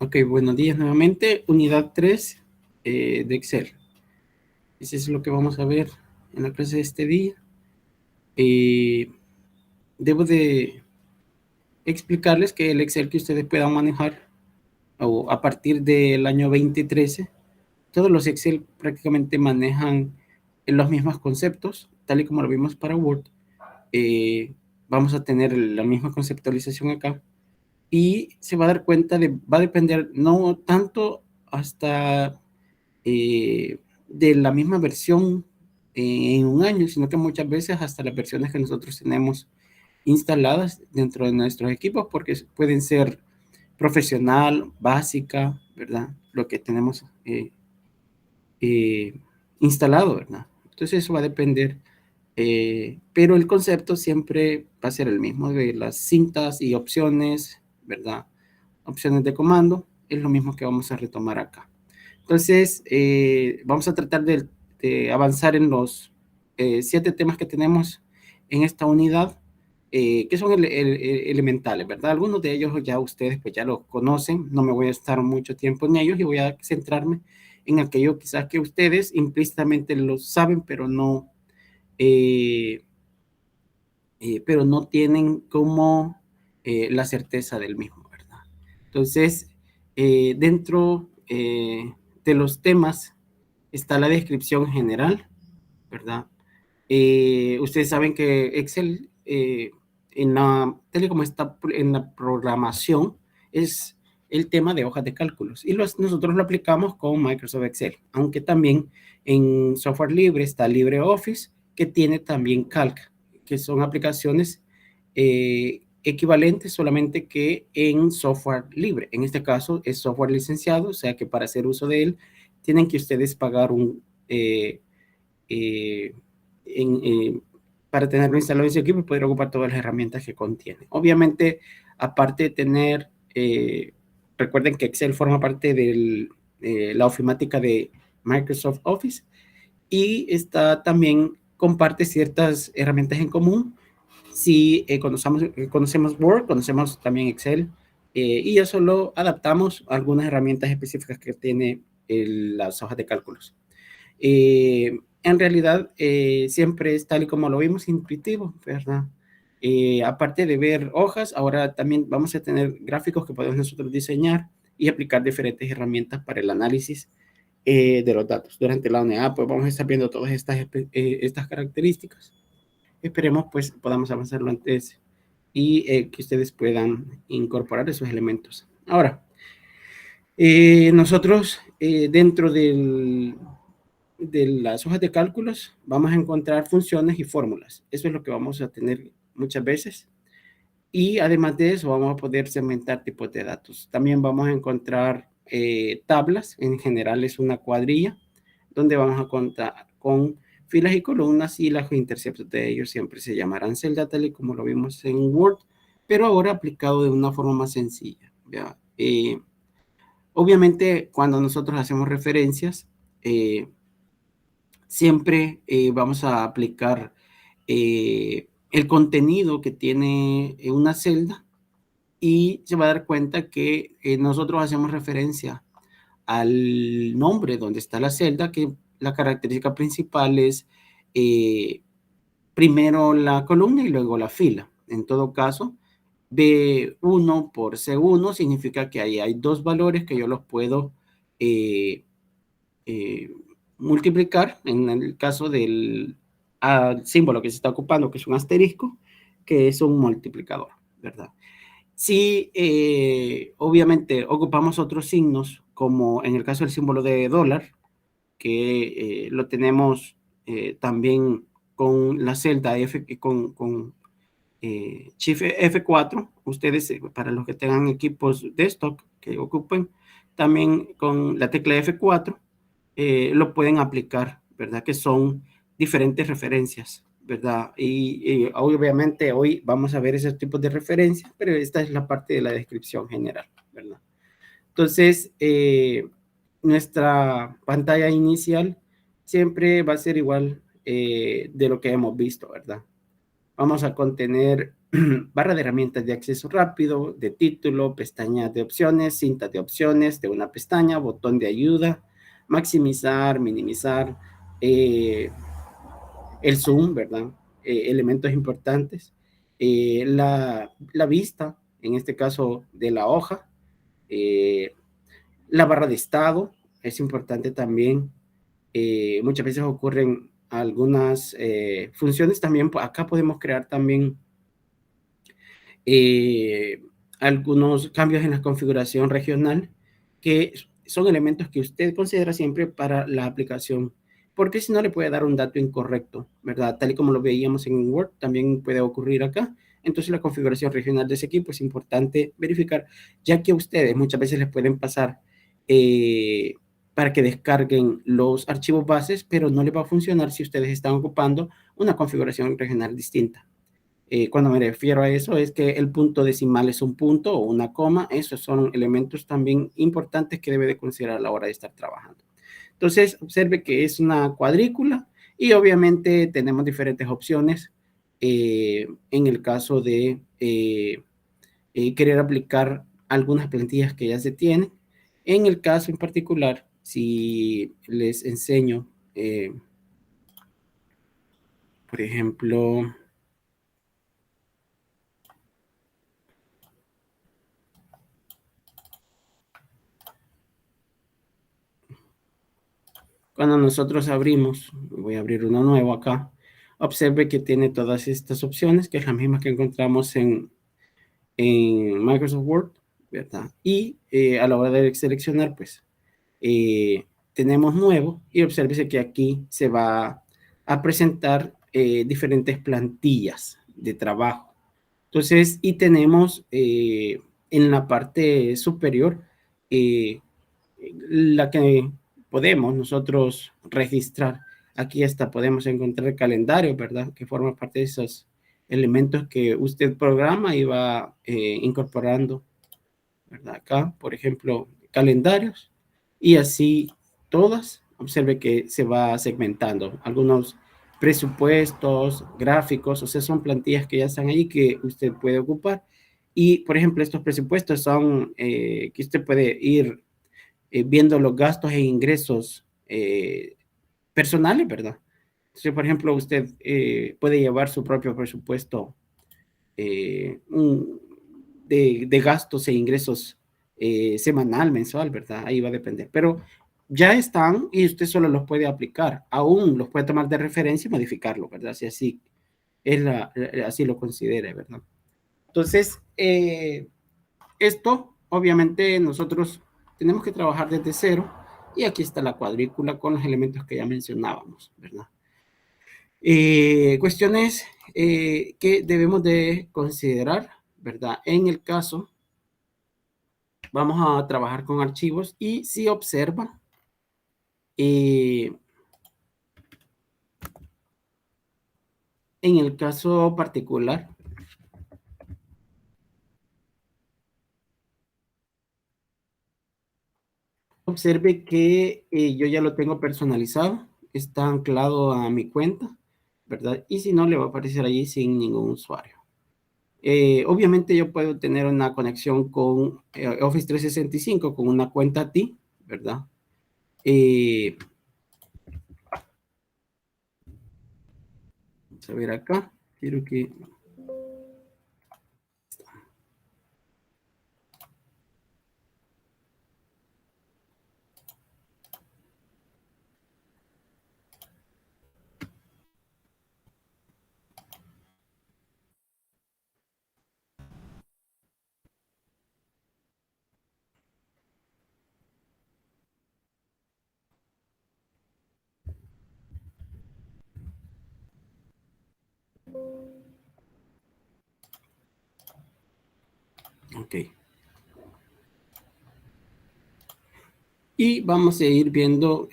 Ok, buenos días nuevamente. Unidad 3 de Excel. Eso es lo que vamos a ver en la clase de este día. Debo de explicarles que el Excel que ustedes puedan manejar o a partir del año 2013, todos los Excel prácticamente manejan los mismos conceptos, tal y como lo vimos para Word. Vamos a tener la misma conceptualización acá y se va a dar cuenta va a depender no tanto hasta de la misma versión en un año, sino que muchas veces hasta las versiones que nosotros tenemos instaladas dentro de nuestros equipos, porque pueden ser profesional, básica, ¿verdad? Lo que tenemos eh, instalado, ¿verdad? Entonces eso va a depender, pero el concepto siempre va a ser el mismo de las cintas y opciones, ¿verdad? Opciones de comando, es lo mismo que vamos a retomar acá. Entonces, vamos a tratar de avanzar en los 7 temas que tenemos en esta unidad, que son elementales, ¿verdad? Algunos de ellos ya ustedes pues ya los conocen, no me voy a estar mucho tiempo en ellos y voy a centrarme en aquello quizás que ustedes implícitamente lo saben, eh, pero no tienen como la certeza del mismo, ¿verdad? Entonces, dentro de los temas está la descripción general, ¿verdad? Ustedes saben que Excel, tal y como está en la programación, es el tema de hojas de cálculos y nosotros lo aplicamos con Microsoft Excel, aunque también en software libre está LibreOffice, que tiene también Calc, que son aplicaciones equivalentes, solamente que en software libre. En este caso es software licenciado, o sea que para hacer uso de él tienen que ustedes pagar eh, para tenerlo instalado en su equipo y poder ocupar todas las herramientas que contiene. Obviamente, aparte de tener, recuerden que Excel forma parte de la ofimática de Microsoft Office y está también comparte ciertas herramientas en común. Si conocemos Word, conocemos también Excel, y ya solo adaptamos algunas herramientas específicas que tiene las hojas de cálculos. En realidad, siempre es tal y como lo vimos, intuitivo, ¿verdad? Aparte de ver hojas, ahora también vamos a tener gráficos que podemos nosotros diseñar y aplicar diferentes herramientas para el análisis de los datos. Durante la unidad, pues vamos a estar viendo todas estas características. Esperemos, pues, podamos avanzarlo antes y que ustedes puedan incorporar esos elementos. Ahora, nosotros dentro de las hojas de cálculos vamos a encontrar funciones y fórmulas. Eso es lo que vamos a tener muchas veces. Y además de eso vamos a poder segmentar tipos de datos. También vamos a encontrar tablas. En general es una cuadrilla donde vamos a contar con filas y columnas y los interceptos de ellos siempre se llamarán celda, tal y como lo vimos en Word, pero ahora aplicado de una forma más sencilla. Obviamente cuando nosotros hacemos referencias, siempre vamos a aplicar el contenido que tiene una celda y se va a dar cuenta que nosotros hacemos referencia al nombre donde está la celda, que la característica principal es primero la columna y luego la fila. En todo caso, B1 por C1 significa que ahí hay dos valores que yo los puedo eh, eh, multiplicar, en el caso del símbolo que se está ocupando, que es un asterisco, que es un multiplicador, ¿verdad? Si obviamente ocupamos otros signos, como en el caso del símbolo de dólar, que lo tenemos también con la celda F, Shift F4, ustedes para los que tengan equipos desktop que ocupen, también con la tecla F4 lo pueden aplicar, ¿verdad? Que son diferentes referencias, ¿verdad? Y obviamente hoy vamos a ver esos tipos de referencias, pero esta es la parte de la descripción general, ¿verdad? Entonces, nuestra pantalla inicial siempre va a ser igual de lo que hemos visto, ¿verdad? Vamos a contener barra de herramientas de acceso rápido, de título, pestañas de opciones, cinta de opciones de una pestaña, botón de ayuda, maximizar, minimizar, el zoom, ¿verdad? Elementos importantes. La vista, en este caso de la hoja, eh, la barra de estado es importante también. Muchas veces ocurren algunas funciones también. Acá podemos crear también eh, algunos cambios en la configuración regional que son elementos que usted considera siempre para la aplicación, porque si no le puede dar un dato incorrecto, ¿verdad? Tal y como lo veíamos en Word, también puede ocurrir acá. Entonces la configuración regional de ese equipo es importante verificar, ya que a ustedes muchas veces les pueden pasar eh, para que descarguen los archivos bases, pero no les va a funcionar si ustedes están ocupando una configuración regional distinta. Cuando me refiero a eso es que el punto decimal es un punto o una coma. Esos son elementos también importantes que debe de considerar a la hora de estar trabajando. Entonces, observe que es una cuadrícula y obviamente tenemos diferentes opciones en el caso de querer aplicar algunas plantillas que ya se tienen. En el caso en particular, si les enseño, por ejemplo, cuando nosotros abrimos, voy a abrir uno nuevo acá, observe que tiene todas estas opciones, que es la misma que encontramos en Microsoft Word, ¿verdad? Y a la hora de seleccionar, pues, tenemos nuevo y observe que aquí se va a presentar diferentes plantillas de trabajo. Entonces, y tenemos en la parte superior eh, la que podemos nosotros registrar. Aquí hasta podemos encontrar el calendario, ¿verdad? Que forma parte de esos elementos que usted programa y va incorporando, ¿verdad? Acá, por ejemplo, calendarios y así todas. Observe que se va segmentando. Algunos presupuestos, gráficos, o sea, son plantillas que ya están ahí que usted puede ocupar. Y, por ejemplo, estos presupuestos son que usted puede ir viendo los gastos e ingresos personales, ¿verdad? Si, por ejemplo, usted puede llevar su propio presupuesto de gastos e ingresos semanal, mensual, ¿verdad? Ahí va a depender. Pero ya están y usted solo los puede aplicar. Aún los puede tomar de referencia y modificarlo, ¿verdad? Si así, así lo considere, ¿verdad? Entonces, esto, obviamente, nosotros tenemos que trabajar desde cero y aquí está la cuadrícula con los elementos que ya mencionábamos, ¿verdad? Cuestiones que debemos de considerar, ¿verdad? En el caso, vamos a trabajar con archivos y si observa, en el caso particular, observe que yo ya lo tengo personalizado, está anclado a mi cuenta, ¿verdad? Y si no, le va a aparecer allí sin ningún usuario. Obviamente yo puedo tener una conexión con Office 365 con una cuenta TI, ¿verdad? Vamos a ver acá. Quiero que... Ok. Y vamos a ir viendo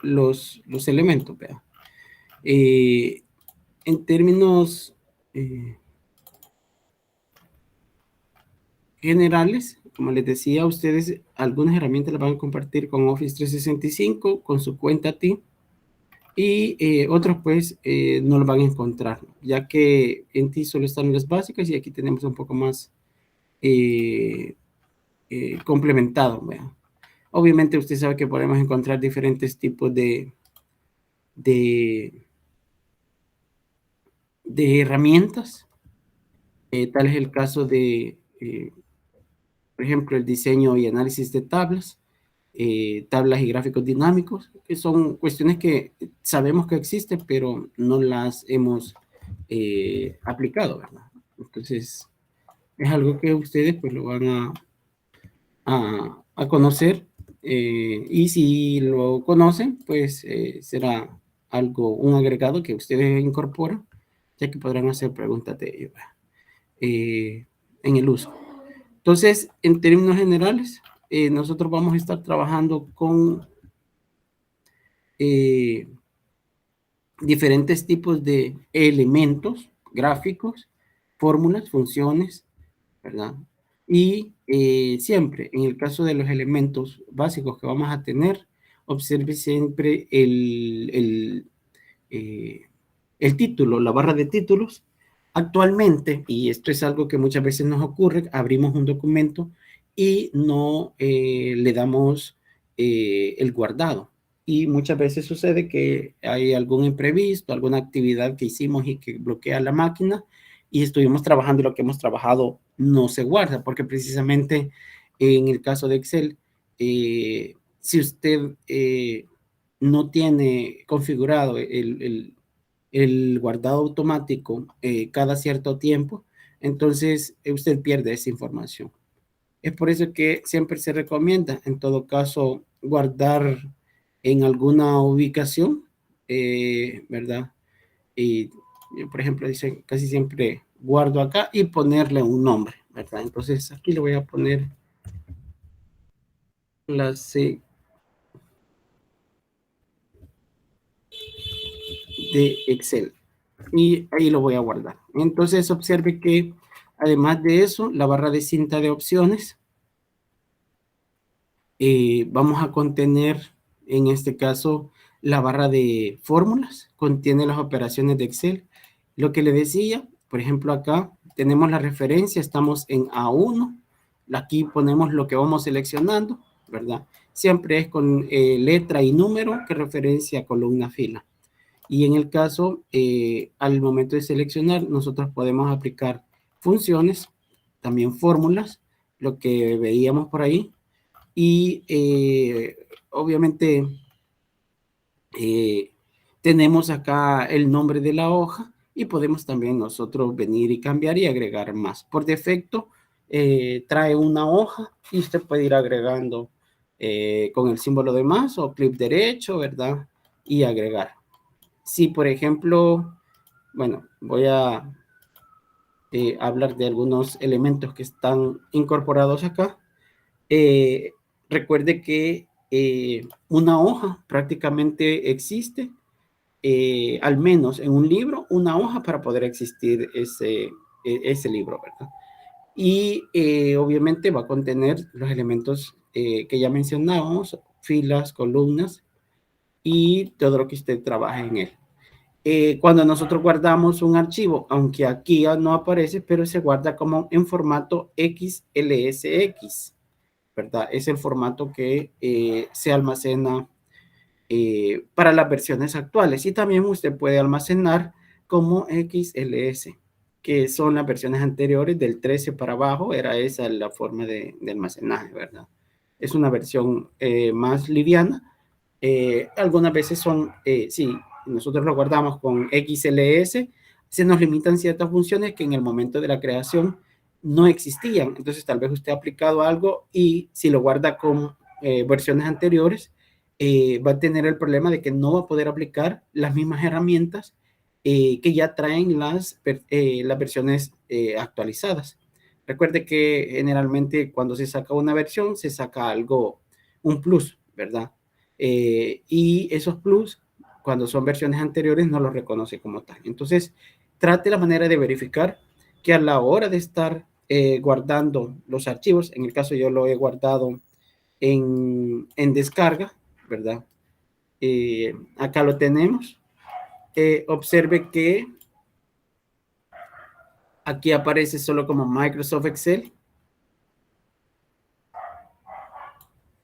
los elementos, ¿verdad? En términos generales, como les decía, ustedes algunas herramientas las van a compartir con Office 365, con su cuenta TI. y otros pues no lo van a encontrar, ya que en ti solo están las básicas y aquí tenemos un poco más eh, complementado. ¿Verdad? Obviamente usted sabe que podemos encontrar diferentes tipos de, de herramientas. Tal es el caso de, por ejemplo, el diseño y análisis de tablas, tablas y gráficos dinámicos, que son cuestiones que sabemos que existen, pero no las hemos aplicado, ¿verdad? Entonces, es algo que ustedes pues lo van a conocer y si lo conocen, pues será algo, un agregado que ustedes incorporan, ya que podrán hacer preguntas de ello en el uso. Entonces, en términos generales, nosotros vamos a estar trabajando con eh, diferentes tipos de elementos gráficos, fórmulas, funciones, ¿verdad? Y siempre, en el caso de los elementos básicos que vamos a tener, observe siempre eh, el título, la barra de títulos. Actualmente, y esto es algo que muchas veces nos ocurre, abrimos un documento y no le damos el guardado. Y muchas veces sucede que hay algún imprevisto, alguna actividad que hicimos y que bloquea la máquina y estuvimos trabajando y lo que hemos trabajado no se guarda, porque precisamente en el caso de Excel, si usted no tiene configurado el guardado automático cada cierto tiempo, entonces usted pierde esa información. Es por eso que siempre se recomienda, en todo caso, guardar en alguna ubicación, ¿verdad? Y yo, por ejemplo, dice, casi siempre guardo acá y ponerle un nombre, ¿verdad? Entonces aquí le voy a poner la C de Excel y ahí lo voy a guardar. Entonces observe que además de eso, la barra de cinta de opciones, vamos a contener en este caso la barra de fórmulas, contiene las operaciones de Excel. Lo que le decía, por ejemplo acá tenemos la referencia, estamos en A1, aquí ponemos lo que vamos seleccionando, ¿verdad? Siempre es con letra y número que referencia columna fila. Y en el caso, al momento de seleccionar, nosotros podemos aplicar funciones, también fórmulas, lo que veíamos por ahí. Y obviamente eh, tenemos acá el nombre de la hoja y podemos también nosotros venir y cambiar y agregar más. Por defecto, trae una hoja y usted puede ir agregando con el símbolo de más o clic derecho, ¿verdad? Y agregar. Si, por ejemplo, bueno, voy a hablar de algunos elementos que están incorporados acá. Eh, recuerde que una hoja prácticamente existe, al menos en un libro, una hoja para poder existir ese libro, ¿verdad? Y obviamente va a contener los elementos que ya mencionábamos, filas, columnas y todo lo que usted trabaje en él. Cuando nosotros guardamos un archivo, aunque aquí ya no aparece, pero se guarda como en formato XLSX, ¿verdad? Es el formato que se almacena para las versiones actuales y también usted puede almacenar como XLS, que son las versiones anteriores del 13 para abajo, era esa la forma de almacenaje, ¿verdad? Es una versión más liviana. Algunas veces son, sí, nosotros lo guardamos con XLS, se nos limitan ciertas funciones que en el momento de la creación no existían. Entonces, tal vez usted ha aplicado algo y si lo guarda con versiones anteriores, va a tener el problema de que no va a poder aplicar las mismas herramientas que ya traen las versiones actualizadas. Recuerde que generalmente cuando se saca una versión, se saca algo, un plus, ¿verdad? Y esos plus, cuando son versiones anteriores, no los reconoce como tal. Entonces, trate la manera de verificar que a la hora de estar guardando los archivos, en el caso yo lo he guardado en descarga, ¿verdad? Acá lo tenemos. Observe que aquí aparece solo como Microsoft Excel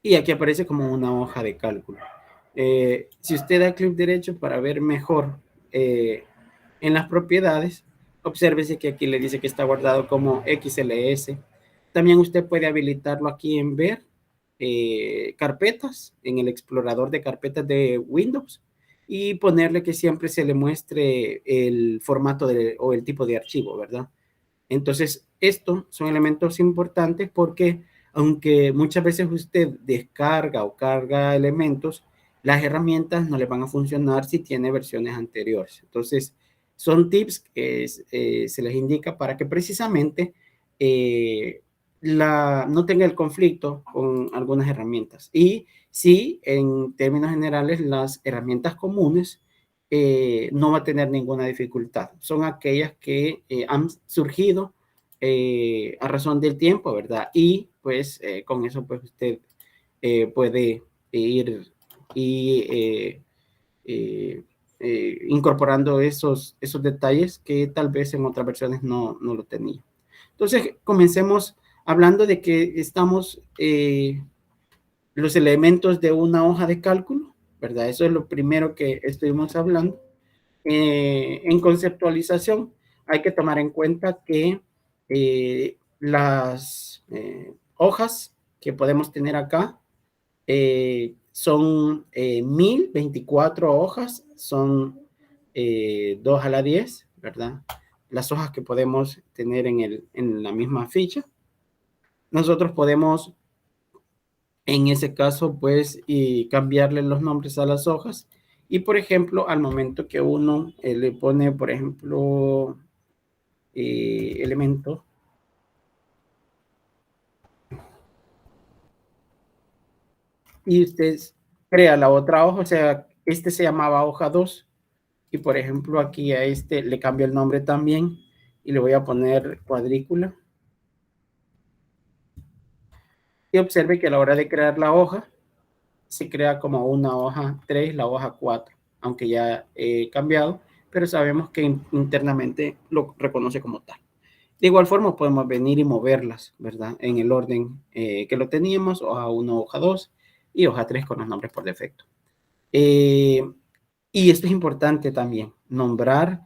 y aquí aparece como una hoja de cálculo. Si usted da clic derecho para ver mejor en las propiedades, obsérvese que aquí le dice que está guardado como XLS. También usted puede habilitarlo aquí en ver carpetas, en el explorador de carpetas de Windows y ponerle que siempre se le muestre el formato o el tipo de archivo, ¿verdad? Entonces, estos son elementos importantes porque aunque muchas veces usted descarga o carga elementos, las herramientas no le van a funcionar si tiene versiones anteriores. Entonces, son tips que se les indica para que precisamente eh, no tenga el conflicto con algunas herramientas. Y sí, en términos generales, las herramientas comunes no va a tener ninguna dificultad. Son aquellas que han surgido a razón del tiempo, ¿verdad? Y pues con eso pues usted puede ir y incorporando esos detalles que tal vez en otras versiones no lo tenía. Entonces, comencemos hablando de que estamos los elementos de una hoja de cálculo, ¿verdad? Eso es lo primero que estuvimos hablando. En conceptualización hay que tomar en cuenta que las hojas que podemos tener acá son 1024 hojas, son 2 a la 10, ¿verdad? Las hojas que podemos tener en la misma ficha. Nosotros podemos, en ese caso, pues, y cambiarle los nombres a las hojas. Y, por ejemplo, al momento que uno le pone, por ejemplo, elemento, y usted crea la otra hoja, o sea, este se llamaba hoja 2 y por ejemplo aquí a este le cambio el nombre también y le voy a poner cuadrícula. Y observe que a la hora de crear la hoja, se crea como una hoja 3, la hoja 4, aunque ya he cambiado, pero sabemos que internamente lo reconoce como tal. De igual forma podemos venir y moverlas, ¿verdad? En el orden que lo teníamos, hoja 1, hoja 2 y hoja 3 con los nombres por defecto. Eh, y esto es importante también, nombrar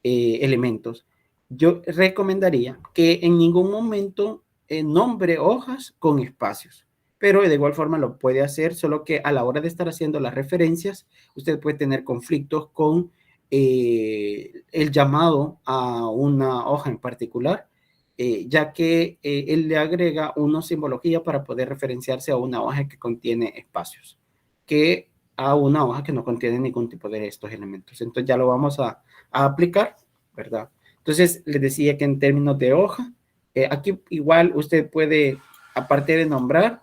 elementos. Yo recomendaría que en ningún momento nombre hojas con espacios, pero de igual forma lo puede hacer, solo que a la hora de estar haciendo las referencias, usted puede tener conflictos con el llamado a una hoja en particular, ya que él le agrega una simbología para poder referenciarse a una hoja que contiene espacios, que a una hoja que no contiene ningún tipo de estos elementos. Entonces ya lo vamos a aplicar, ¿verdad? Entonces les decía que en términos de hoja, aquí igual usted puede, aparte de nombrar,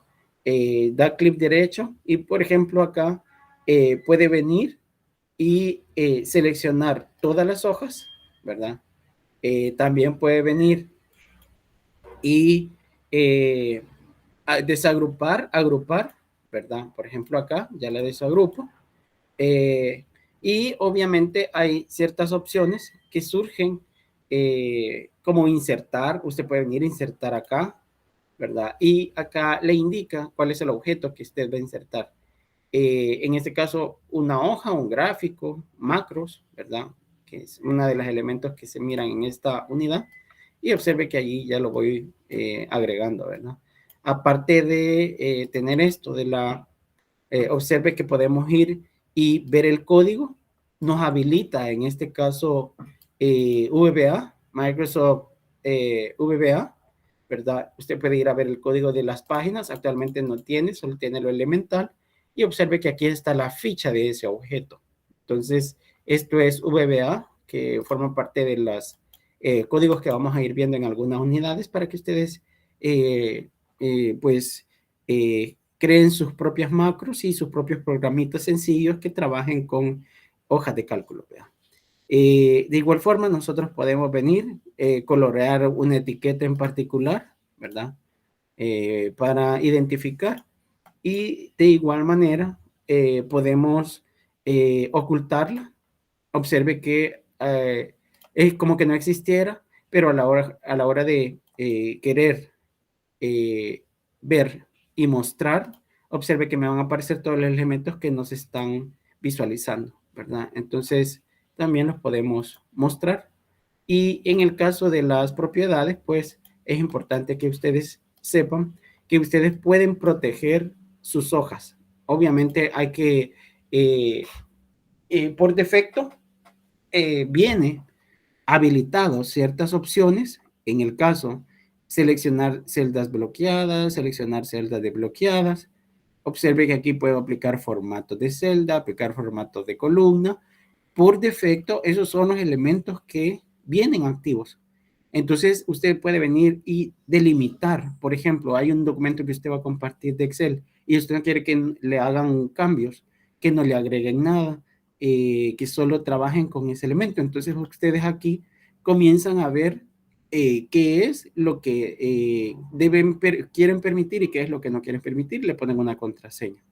dar clic derecho y por ejemplo acá puede venir y seleccionar todas las hojas, ¿verdad? También puede venir y desagrupar, agrupar, ¿verdad? Por ejemplo acá ya la desagrupo. Y obviamente hay ciertas opciones que surgen como insertar, usted puede venir a insertar acá, ¿verdad? Y acá le indica cuál es el objeto que usted va a insertar. En este caso, una hoja, un gráfico, macros, ¿verdad? Que es uno de los elementos que se miran en esta unidad. Y observe que allí ya lo voy agregando, ¿verdad? Aparte de tener esto de la observe que podemos ir y ver el código. Nos habilita, en este caso, VBA, Microsoft VBA, ¿verdad? Usted puede ir a ver el código de las páginas. Actualmente no tiene, solo tiene lo elemental. Y observe que aquí está la ficha de ese objeto. Entonces, esto es VBA, que forma parte de los códigos que vamos a ir viendo en algunas unidades para que ustedes, pues, creen sus propias macros y sus propios programitas sencillos que trabajen con hojas de cálculo. De igual forma, nosotros podemos venir, colorear una etiqueta en particular, ¿verdad? Para identificar. Y de igual manera, podemos ocultarla. Observe que es como que no existiera, pero a la hora de querer ver y mostrar, observe que me van a aparecer todos los elementos que nos están visualizando, ¿verdad? Entonces, también los podemos mostrar. Y en el caso de las propiedades, pues es importante que ustedes sepan que ustedes pueden proteger sus hojas. Obviamente hay que, por defecto, viene habilitado ciertas opciones. En el caso, seleccionar celdas bloqueadas, seleccionar celdas desbloqueadas. Observe que aquí puedo aplicar formatos de celda, aplicar formatos de columna. Por defecto, esos son los elementos que vienen activos. Entonces, usted puede venir y delimitar. Por ejemplo, hay un documento que usted va a compartir de Excel y usted no quiere que le hagan cambios, que no le agreguen nada, que solo trabajen con ese elemento. Entonces, ustedes aquí comienzan a ver qué es lo que quieren permitir y qué es lo que no quieren permitir. Le ponen una contraseña.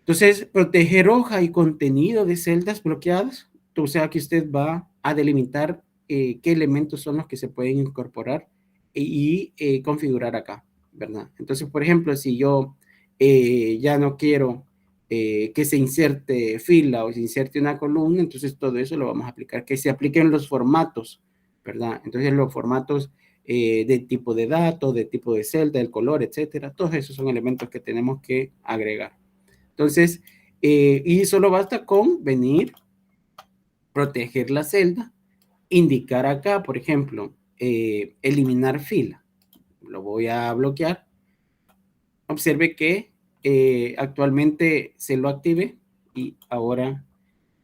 Entonces, proteger hoja y contenido de celdas bloqueadas. O sea que usted va a delimitar qué elementos son los que se pueden incorporar y configurar acá, ¿verdad? Entonces, por ejemplo, si yo ya no quiero que se inserte fila o se inserte una columna, entonces todo eso lo vamos a aplicar, que se apliquen los formatos, ¿verdad? Entonces, los formatos de tipo de datos, de tipo de celda, el color, etcétera, todos esos son elementos que tenemos que agregar. Entonces, y solo basta con venir, proteger la celda, indicar acá, por ejemplo, eliminar fila. Lo voy a bloquear. Observe que actualmente se lo active y ahora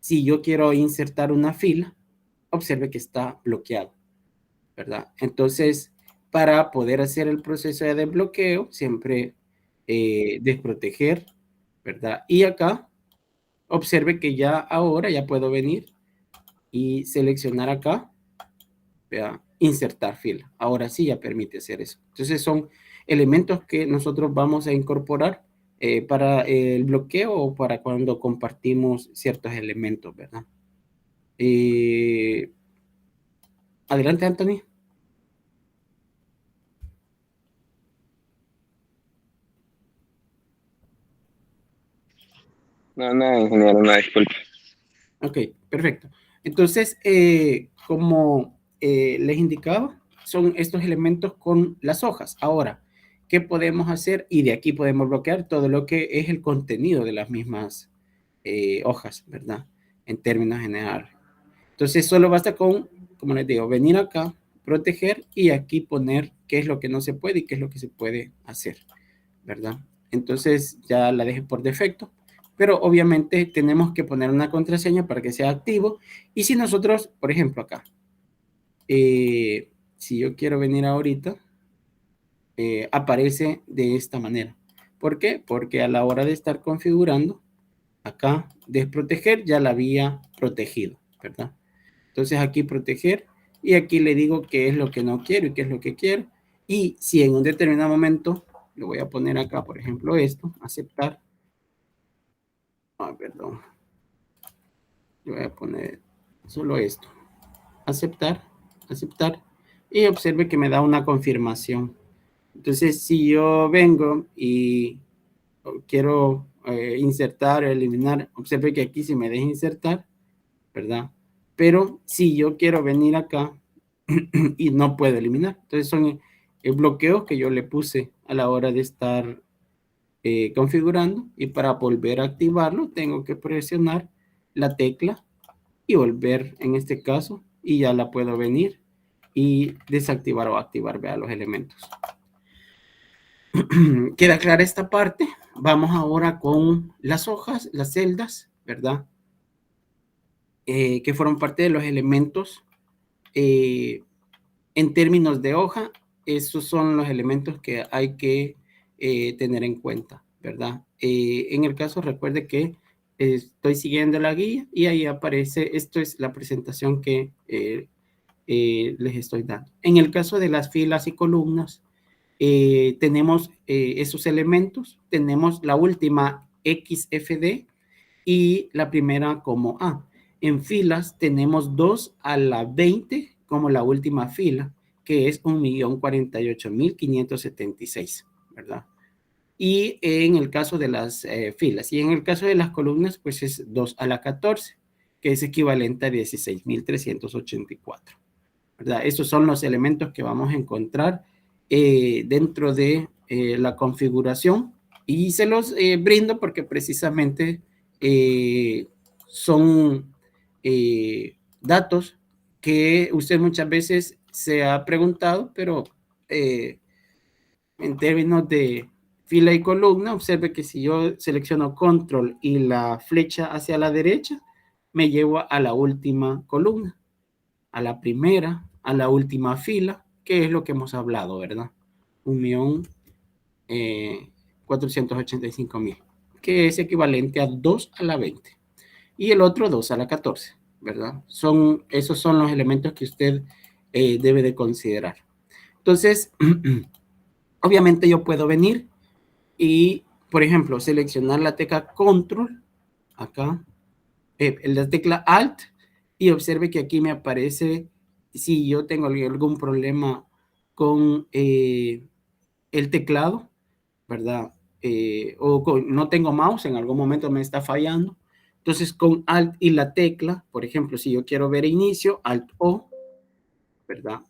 si yo quiero insertar una fila, observe que está bloqueado, ¿verdad? Entonces, para poder hacer el proceso de desbloqueo, siempre desproteger, ¿verdad? Y acá observe que ya ahora ya puedo venir y seleccionar acá, vea, insertar fila. Ahora sí ya permite hacer eso. Entonces son elementos que nosotros vamos a incorporar para el bloqueo o para cuando compartimos ciertos elementos, ¿verdad? Adelante, Anthony. No, nada, ingeniero, no, disculpe. Ok, perfecto. Entonces, como les indicaba, son estos elementos con las hojas. Ahora, ¿qué podemos hacer? Y de aquí podemos bloquear todo lo que es el contenido de las mismas hojas, ¿verdad? En términos generales. Entonces, solo basta con, como les digo, venir acá, proteger y aquí poner qué es lo que no se puede y qué es lo que se puede hacer, ¿verdad? Entonces, ya la dejé por defecto, pero obviamente tenemos que poner una contraseña para que sea activo. Y si nosotros, por ejemplo, acá, si yo quiero venir ahorita, aparece de esta manera. ¿Por qué? Porque a la hora de estar configurando, acá, desproteger, ya la había protegido, ¿verdad? Entonces aquí proteger y aquí le digo qué es lo que no quiero y qué es lo que quiero. Y si en un determinado momento, le voy a poner acá, por ejemplo, esto, aceptar. Perdón. Le voy a poner solo esto. Aceptar, aceptar. Y observe que me da una confirmación. Entonces, si yo vengo y quiero insertar o eliminar, observe que aquí se me deja insertar, ¿verdad? Pero si yo quiero venir acá y no puedo eliminar, entonces son bloqueos que yo le puse a la hora de estar configurando y para volver a activarlo tengo que presionar la tecla y volver en este caso y ya la puedo venir y desactivar o activar, vea, los elementos. ¿Queda clara esta parte? Vamos ahora con las hojas, las celdas, ¿verdad? Que fueron parte de los elementos. En términos de hoja, esos son los elementos que hay que tener en cuenta, ¿verdad? En el caso, recuerde que estoy siguiendo la guía y ahí aparece, esto es la presentación que les estoy dando. En el caso de las filas y columnas, tenemos esos elementos, tenemos la última XFD y la primera como A. En filas tenemos 2 a la 20 como la última fila, que es 1.048.576, ¿verdad? Y en el caso de las filas. Y en el caso de las columnas, pues es 2 a la 14, que es equivalente a 16.384, ¿verdad? Esos son los elementos que vamos a encontrar dentro de la configuración. Y se los brindo porque precisamente son datos que usted muchas veces se ha preguntado, pero en términos de fila y columna, observe que si yo selecciono control y la flecha hacia la derecha, me llevo a la última columna, a la primera, a la última fila, que es lo que hemos hablado, ¿verdad? 1.485.000, que es equivalente a 2 a la 20. Y el otro 2 a la 14, ¿verdad? Esos son los elementos que usted debe de considerar. Entonces, obviamente yo puedo venir y, por ejemplo, seleccionar la tecla Control, acá, la tecla Alt, y observe que aquí me aparece si yo tengo algún problema con el teclado, ¿verdad? No tengo mouse, en algún momento me está fallando. Entonces, con Alt y la tecla, por ejemplo, si yo quiero ver inicio, Alt O, ¿verdad?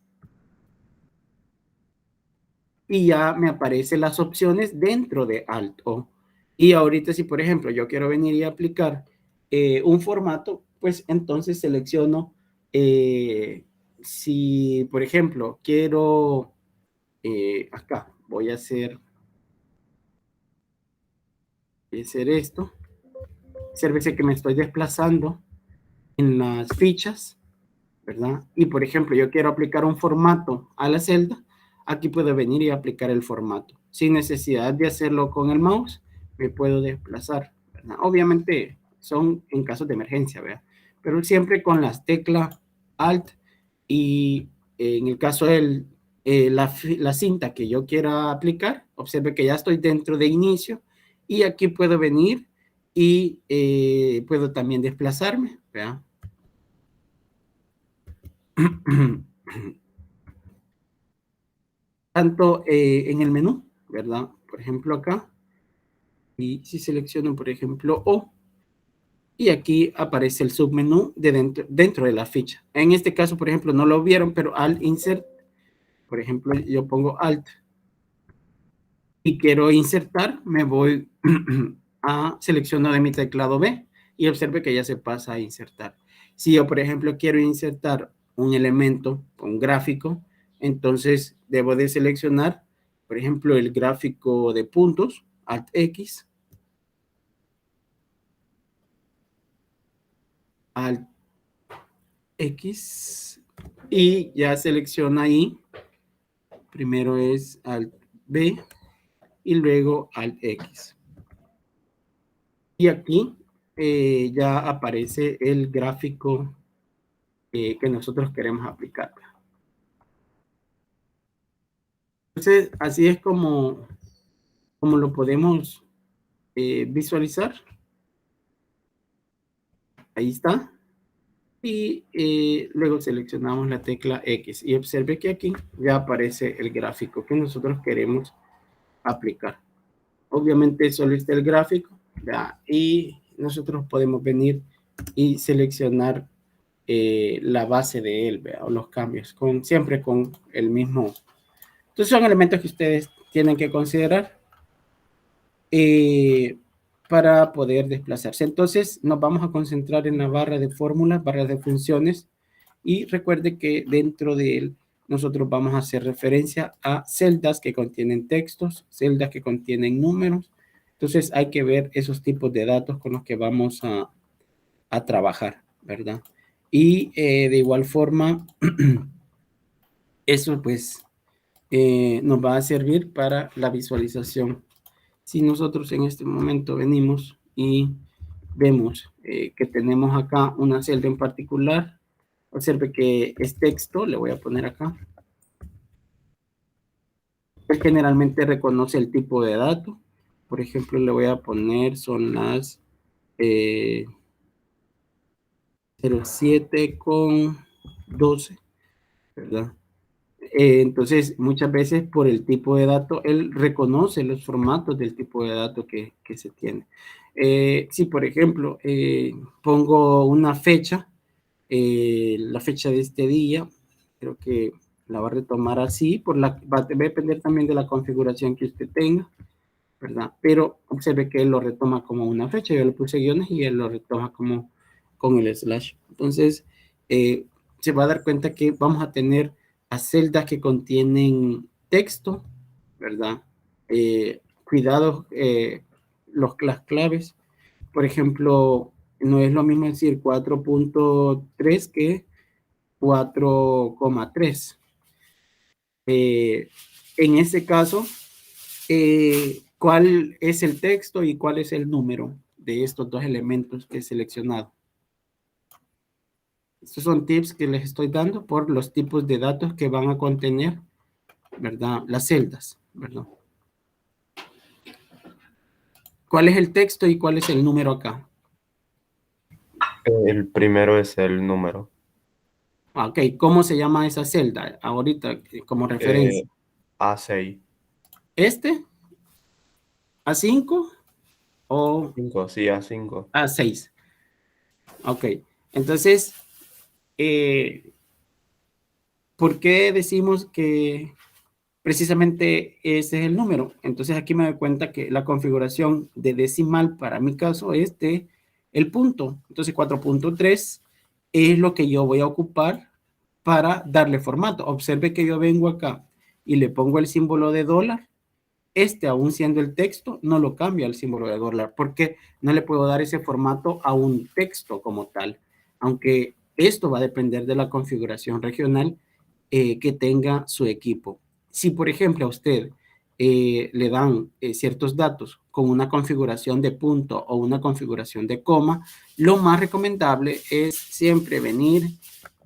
Y ya me aparecen las opciones dentro de Alt O. Y ahorita si, por ejemplo, yo quiero venir y aplicar un formato, pues entonces selecciono, si, por ejemplo, quiero, acá, voy a hacer esto. Sérvese que me estoy desplazando en las fichas, ¿verdad? Y, por ejemplo, yo quiero aplicar un formato a la celda, aquí puedo venir y aplicar el formato. Sin necesidad de hacerlo con el mouse, me puedo desplazar, ¿verdad? Obviamente son en casos de emergencia, ¿verdad? Pero siempre con las teclas Alt y en el caso de la cinta que yo quiera aplicar, observe que ya estoy dentro de inicio y aquí puedo venir y puedo también desplazarme, ¿verdad? Tanto en el menú, ¿verdad? Por ejemplo, acá, y si selecciono, por ejemplo, O, y aquí aparece el submenú dentro de la ficha. En este caso, por ejemplo, no lo vieron, pero al insert, por ejemplo, yo pongo Alt y quiero insertar, me voy a seleccionar de mi teclado B y observe que ya se pasa a insertar. Si yo, por ejemplo, quiero insertar un elemento, un gráfico, entonces debo de seleccionar, por ejemplo, el gráfico de puntos, Alt X, Alt X, y ya selecciona ahí, primero es Alt B y luego Alt X. Y aquí ya aparece el gráfico que nosotros queremos aplicar. Entonces, así es como lo podemos visualizar. Ahí está. Y luego seleccionamos la tecla X y observe que aquí ya aparece el gráfico que nosotros queremos aplicar. Obviamente solo está el gráfico, ¿ya? Y nosotros podemos venir y seleccionar la base de él, ¿vea? O los cambios, siempre con el mismo. Entonces son elementos que ustedes tienen que considerar para poder desplazarse. Entonces nos vamos a concentrar en la barra de fórmulas, barra de funciones, y recuerde que dentro de él nosotros vamos a hacer referencia a celdas que contienen textos, celdas que contienen números. Entonces hay que ver esos tipos de datos con los que vamos a trabajar, ¿verdad? Y de igual forma, eso pues nos va a servir para la visualización. Si nosotros en este momento venimos y vemos que tenemos acá una celda en particular, observe que es texto, le voy a poner acá. Él generalmente reconoce el tipo de dato. Por ejemplo, le voy a poner, son las 07,12, ¿verdad? Entonces, muchas veces por el tipo de dato, él reconoce los formatos del tipo de dato que se tiene. Si, por ejemplo, pongo una fecha, la fecha de este día, creo que la va a retomar así, va a depender también de la configuración que usted tenga, ¿verdad? Pero observe que él lo retoma como una fecha, yo le puse guiones y él lo retoma como con el slash. Entonces, se va a dar cuenta que vamos a tener a celdas que contienen texto, ¿verdad? Cuidado, las claves. Por ejemplo, no es lo mismo decir 4.3 que 4,3. En ese caso, ¿cuál es el texto y cuál es el número de estos dos elementos que he seleccionado? Estos son tips que les estoy dando por los tipos de datos que van a contener, ¿verdad? Las celdas, ¿verdad? ¿Cuál es el texto y cuál es el número acá? El primero es el número. Ok, ¿cómo se llama esa celda ahorita como referencia? A6. ¿Este? ¿A5 o 5, sí, A5. A6? Ok, entonces, ¿por qué decimos que precisamente ese es el número? Entonces aquí me doy cuenta que la configuración de decimal para mi caso es el punto. Entonces 4.3 es lo que yo voy a ocupar para darle formato. Observe que yo vengo acá y le pongo el símbolo de dólar. Aún siendo el texto, no lo cambia el símbolo de dólar, porque no le puedo dar ese formato a un texto como tal, aunque esto va a depender de la configuración regional que tenga su equipo. Si, por ejemplo, a usted le dan ciertos datos con una configuración de punto o una configuración de coma, lo más recomendable es siempre venir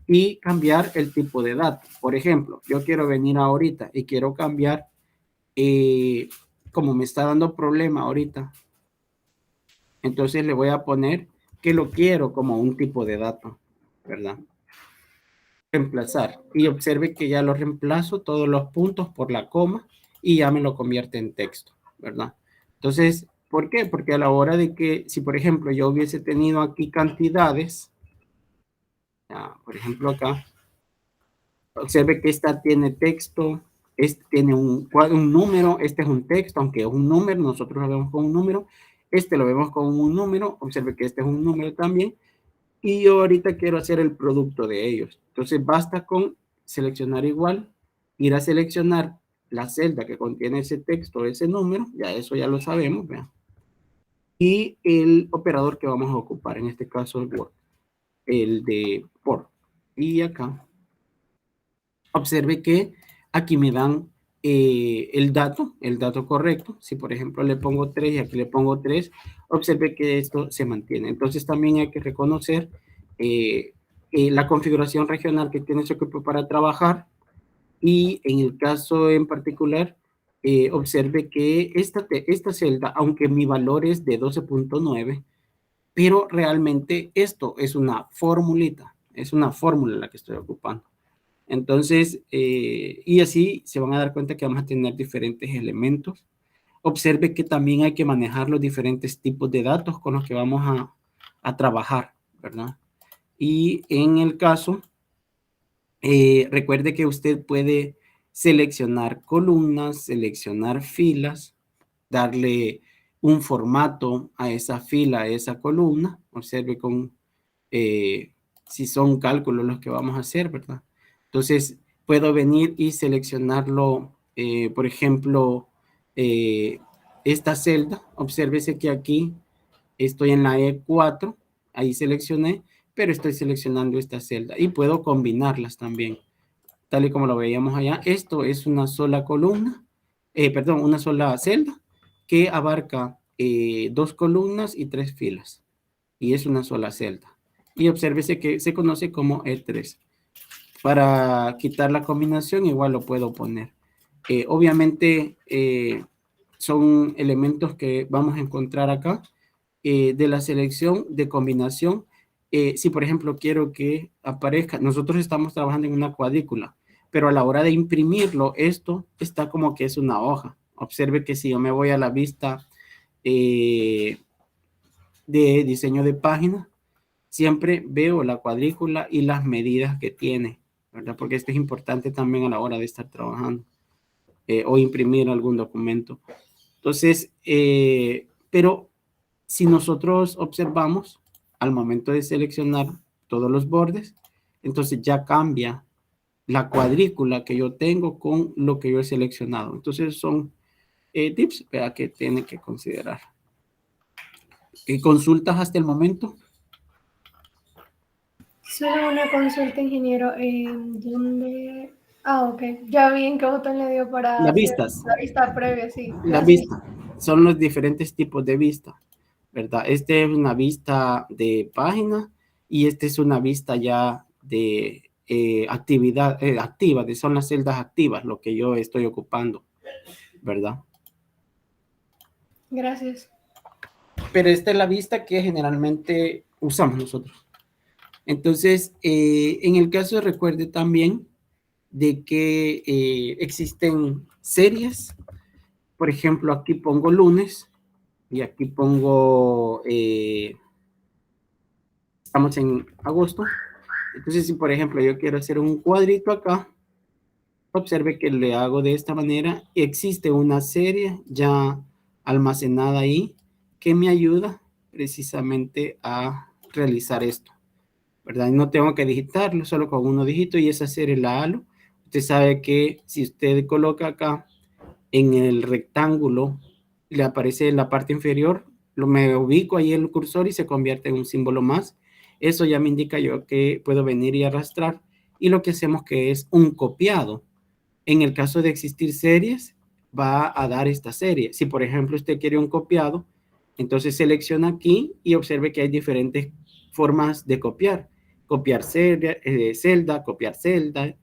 y cambiar el tipo de dato. Por ejemplo, yo quiero venir ahorita y quiero cambiar, como me está dando problema ahorita, entonces le voy a poner que lo quiero como un tipo de dato, ¿verdad? Reemplazar, y observe que ya lo reemplazo todos los puntos por la coma y ya me lo convierte en texto, ¿verdad? Entonces, ¿por qué? Porque a la hora de que, si por ejemplo yo hubiese tenido aquí cantidades, por ejemplo acá, observe que esta tiene texto, este tiene un número, este es un texto, aunque es un número, nosotros lo vemos con un número, este lo vemos con un número, observe que este es un número también, y yo ahorita quiero hacer el producto de ellos. Entonces basta con seleccionar igual, ir a seleccionar la celda que contiene ese texto, ese número, ya eso ya lo sabemos, vean. Y el operador que vamos a ocupar, en este caso el Word, el de por. Y acá, observe que aquí me dan el dato correcto. Si por ejemplo le pongo 3 y aquí le pongo 3, observe que esto se mantiene. Entonces también hay que reconocer la configuración regional que tiene su equipo para trabajar, y en el caso en particular, observe que esta celda, aunque mi valor es de 12.9, pero realmente esto es una formulita, es una fórmula la que estoy ocupando. Entonces, y así se van a dar cuenta que vamos a tener diferentes elementos. Observe que también hay que manejar los diferentes tipos de datos con los que vamos a trabajar, ¿verdad? Y en el caso, recuerde que usted puede seleccionar columnas, seleccionar filas, darle un formato a esa fila, a esa columna. Observe si son cálculos los que vamos a hacer, ¿verdad? Entonces, puedo venir y seleccionarlo, por ejemplo, esta celda. Obsérvese que aquí estoy en la E4, ahí seleccioné, pero estoy seleccionando esta celda y puedo combinarlas también, tal y como lo veíamos allá. Esto es una sola columna, perdón, una sola celda que abarca 2 columnas y 3 filas, y es una sola celda. Y obsérvese que se conoce como E3. Para quitar la combinación igual lo puedo poner. Obviamente son elementos que vamos a encontrar acá, de la selección de combinación. Si, por ejemplo, quiero que aparezca, nosotros estamos trabajando en una cuadrícula, pero a la hora de imprimirlo, esto está como que es una hoja. Observe que si yo me voy a la vista de diseño de página, siempre veo la cuadrícula y las medidas que tiene, ¿verdad? Porque esto es importante también a la hora de estar trabajando o imprimir algún documento. Entonces, pero si nosotros observamos al momento de seleccionar todos los bordes, entonces ya cambia la cuadrícula que yo tengo con lo que yo he seleccionado. Entonces son tips que tienen que considerar. ¿Consultas hasta el momento? Solo una consulta, ingeniero. ¿Dónde? Ah, ok. Ya vi en qué botón le dio para Las hacer vistas. la vista previa, sí. La vista. Son los diferentes tipos de vista, ¿verdad? Este es una vista de página y este es una vista ya de actividad activa, son las celdas activas, lo que yo estoy ocupando, ¿verdad? Gracias. Pero esta es la vista que generalmente usamos nosotros. Entonces, en el caso recuerde también de que existen series. Por ejemplo, aquí pongo lunes y aquí pongo, estamos en agosto. Entonces, si por ejemplo yo quiero hacer un cuadrito acá, observe que le hago de esta manera. Existe una serie ya almacenada ahí que me ayuda precisamente a realizar esto, ¿verdad? Y no tengo que digitarlo, solo con uno digito y esa serie la halo. Usted sabe que si usted coloca acá en el rectángulo, le aparece en la parte inferior, me ubico ahí el cursor y se convierte en un símbolo más. Eso ya me indica yo que puedo venir y arrastrar. Y lo que hacemos que es un copiado. En el caso de existir series, va a dar esta serie. Si, por ejemplo, usted quiere un copiado, entonces selecciona aquí y observe que hay diferentes formas de copiar. Copiar celda, copiar celda,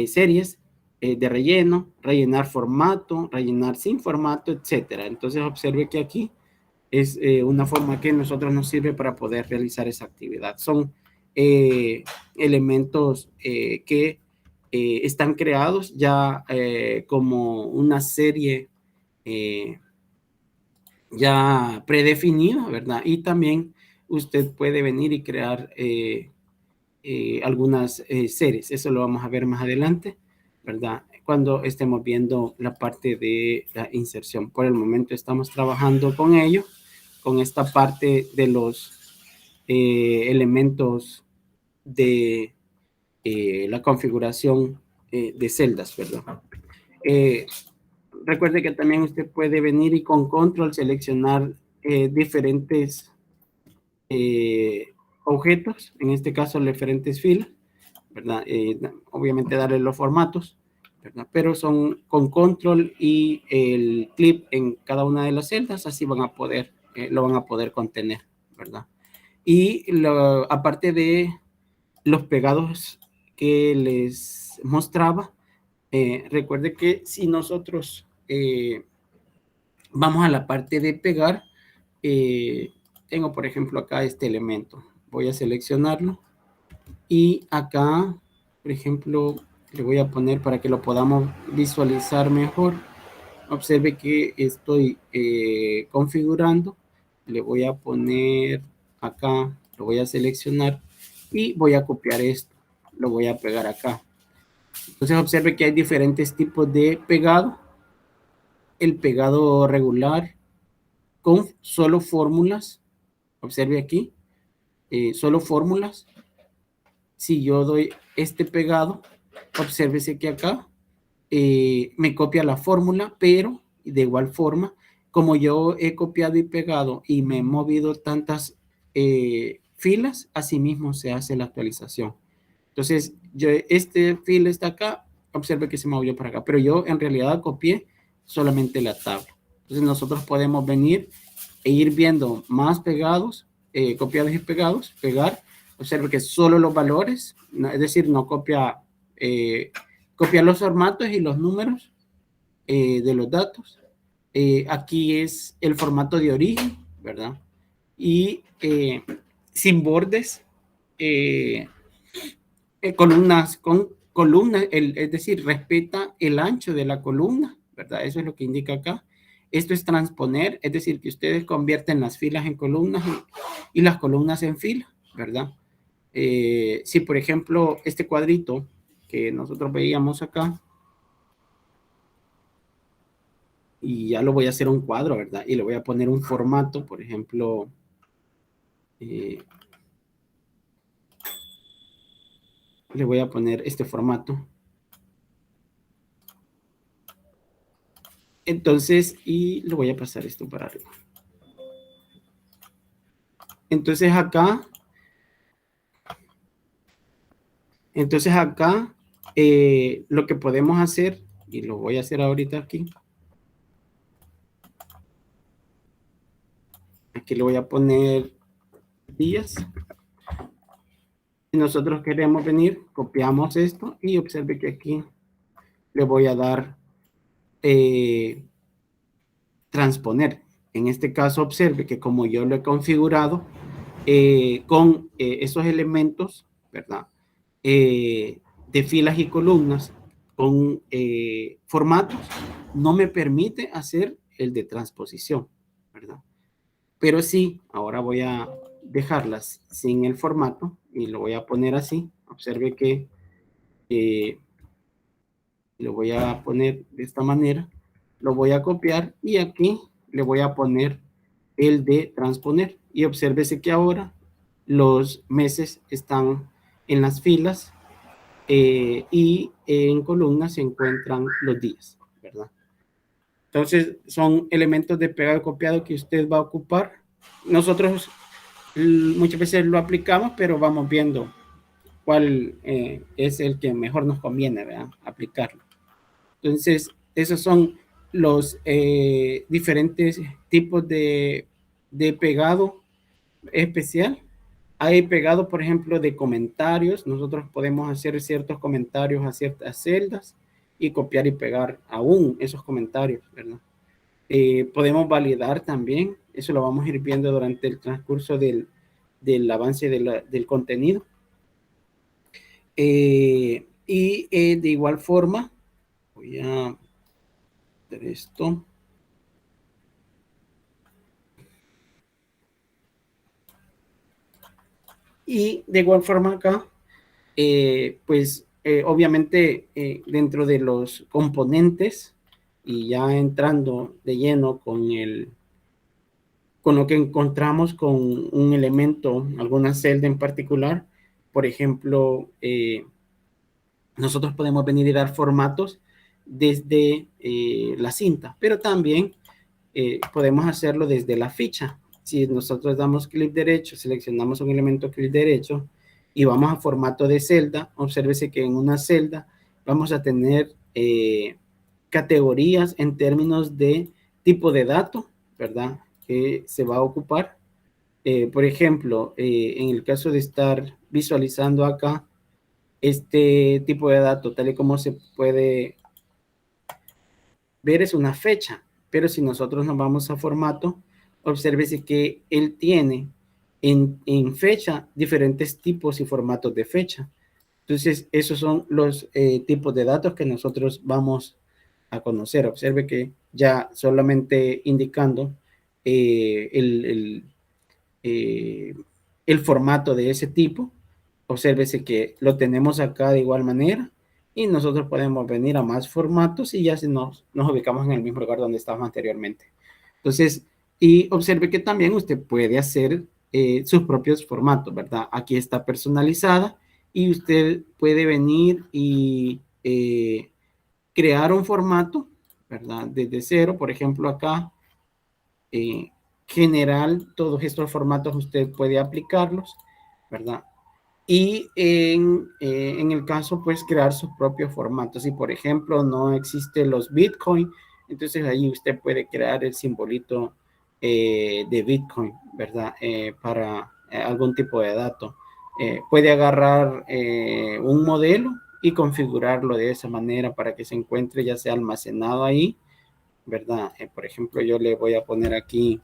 series de relleno, rellenar formato, rellenar sin formato, etcétera. Entonces observe que aquí es una forma que a nosotros nos sirve para poder realizar esa actividad. Son elementos que están creados ya como una serie ya predefinida, ¿verdad? Y también usted puede venir y crear algunas series. Eso lo vamos a ver más adelante, ¿verdad? Cuando estemos viendo la parte de la inserción. Por el momento estamos trabajando con ello, con esta parte de los elementos de la configuración de celdas, ¿verdad? Recuerde que también usted puede venir y con control seleccionar diferentes objetos, en este caso diferentes filas, ¿verdad? Obviamente darle los formatos, ¿verdad? Pero son con control y el clip en cada una de las celdas, así van a poder, lo van a poder contener, ¿verdad? Y aparte de los pegados que les mostraba, recuerde que si nosotros vamos a la parte de pegar, tengo por ejemplo acá este elemento, voy a seleccionarlo y acá, por ejemplo, le voy a poner para que lo podamos visualizar mejor. Observe que estoy configurando. Le voy a poner acá, lo voy a seleccionar y voy a copiar esto. Lo voy a pegar acá. Entonces observe que hay diferentes tipos de pegado. El pegado regular con solo fórmulas. Observe aquí, solo fórmulas. Si yo doy este pegado, obsérvese que acá me copia la fórmula, pero de igual forma, como yo he copiado y pegado y me he movido tantas filas, asimismo se hace la actualización. Entonces, este fila está acá, observe que se movió para acá, pero yo en realidad copié solamente la tabla. Entonces, nosotros podemos venir e ir viendo más pegados, copiados y pegados, pegar. Observe que solo los valores, es decir, no copia, copia los formatos y los números de los datos. Aquí es el formato de origen, ¿verdad? Y sin bordes, columnas con columnas, es decir, respeta el ancho de la columna, ¿verdad? Eso es lo que indica acá. Esto es transponer, es decir, que ustedes convierten las filas en columnas y las columnas en filas, ¿verdad? Si, por ejemplo, este cuadrito que nosotros veíamos acá, y ya lo voy a hacer un cuadro, ¿verdad? Y le voy a poner un formato, por ejemplo, le voy a poner este formato. Entonces, y le voy a pasar esto para arriba. Entonces acá, lo que podemos hacer, y lo voy a hacer ahorita aquí. Aquí le voy a poner días. Si nosotros queremos venir, copiamos esto y observe que aquí le voy a dar transponer. En este caso, observe que como yo lo he configurado con esos elementos, ¿verdad? De filas y columnas con formatos, no me permite hacer el de transposición, ¿verdad? Pero sí, ahora voy a dejarlas sin el formato y lo voy a poner así. Observe que lo voy a poner de esta manera, lo voy a copiar y aquí le voy a poner el de transponer y obsérvese que ahora los meses están en las filas y en columnas se encuentran los días, ¿verdad? Entonces son elementos de pegado y copiado que usted va a ocupar. Nosotros muchas veces lo aplicamos, pero vamos viendo cuál es el que mejor nos conviene, ¿verdad? Aplicarlo. Entonces, esos son los diferentes tipos de pegado especial. Hay pegado, por ejemplo, de comentarios. Nosotros podemos hacer ciertos comentarios a ciertas celdas y copiar y pegar aún esos comentarios, ¿verdad? Podemos validar también. Eso lo vamos a ir viendo durante el transcurso del avance del contenido. Y de igual forma, voy a hacer esto. Y de igual forma acá, pues obviamente dentro de los componentes y ya entrando de lleno con lo que encontramos con un elemento, alguna celda en particular, por ejemplo, nosotros podemos venir y dar formatos desde la cinta, pero también podemos hacerlo desde la ficha. Si nosotros damos clic derecho, seleccionamos un elemento clic derecho y vamos a formato de celda, obsérvese que en una celda vamos a tener categorías en términos de tipo de dato, ¿verdad? Que se va a ocupar. Por ejemplo, en el caso de estar visualizando acá, este tipo de dato, tal y como se puede ver, es una fecha, pero si nosotros nos vamos a formato, obsérvese que él tiene en fecha diferentes tipos y formatos de fecha. Entonces, esos son los tipos de datos que nosotros vamos a conocer. Observe que ya solamente indicando el formato de ese tipo, obsérvese que lo tenemos acá de igual manera y nosotros podemos venir a más formatos y ya nos ubicamos en el mismo lugar donde estábamos anteriormente. Entonces, y observe que también usted puede hacer sus propios formatos, ¿verdad? Aquí está personalizada y usted puede venir y crear un formato, ¿verdad? Desde cero, por ejemplo, acá, general, todos estos formatos usted puede aplicarlos, ¿verdad? Y en el caso, pues, crear sus propios formatos. Si, por ejemplo, no existe los Bitcoin, entonces ahí usted puede crear el simbolito de Bitcoin, ¿verdad? Para algún tipo de dato. Puede agarrar un modelo y configurarlo de esa manera para que se encuentre ya sea almacenado ahí, ¿verdad? Por ejemplo, yo le voy a poner aquí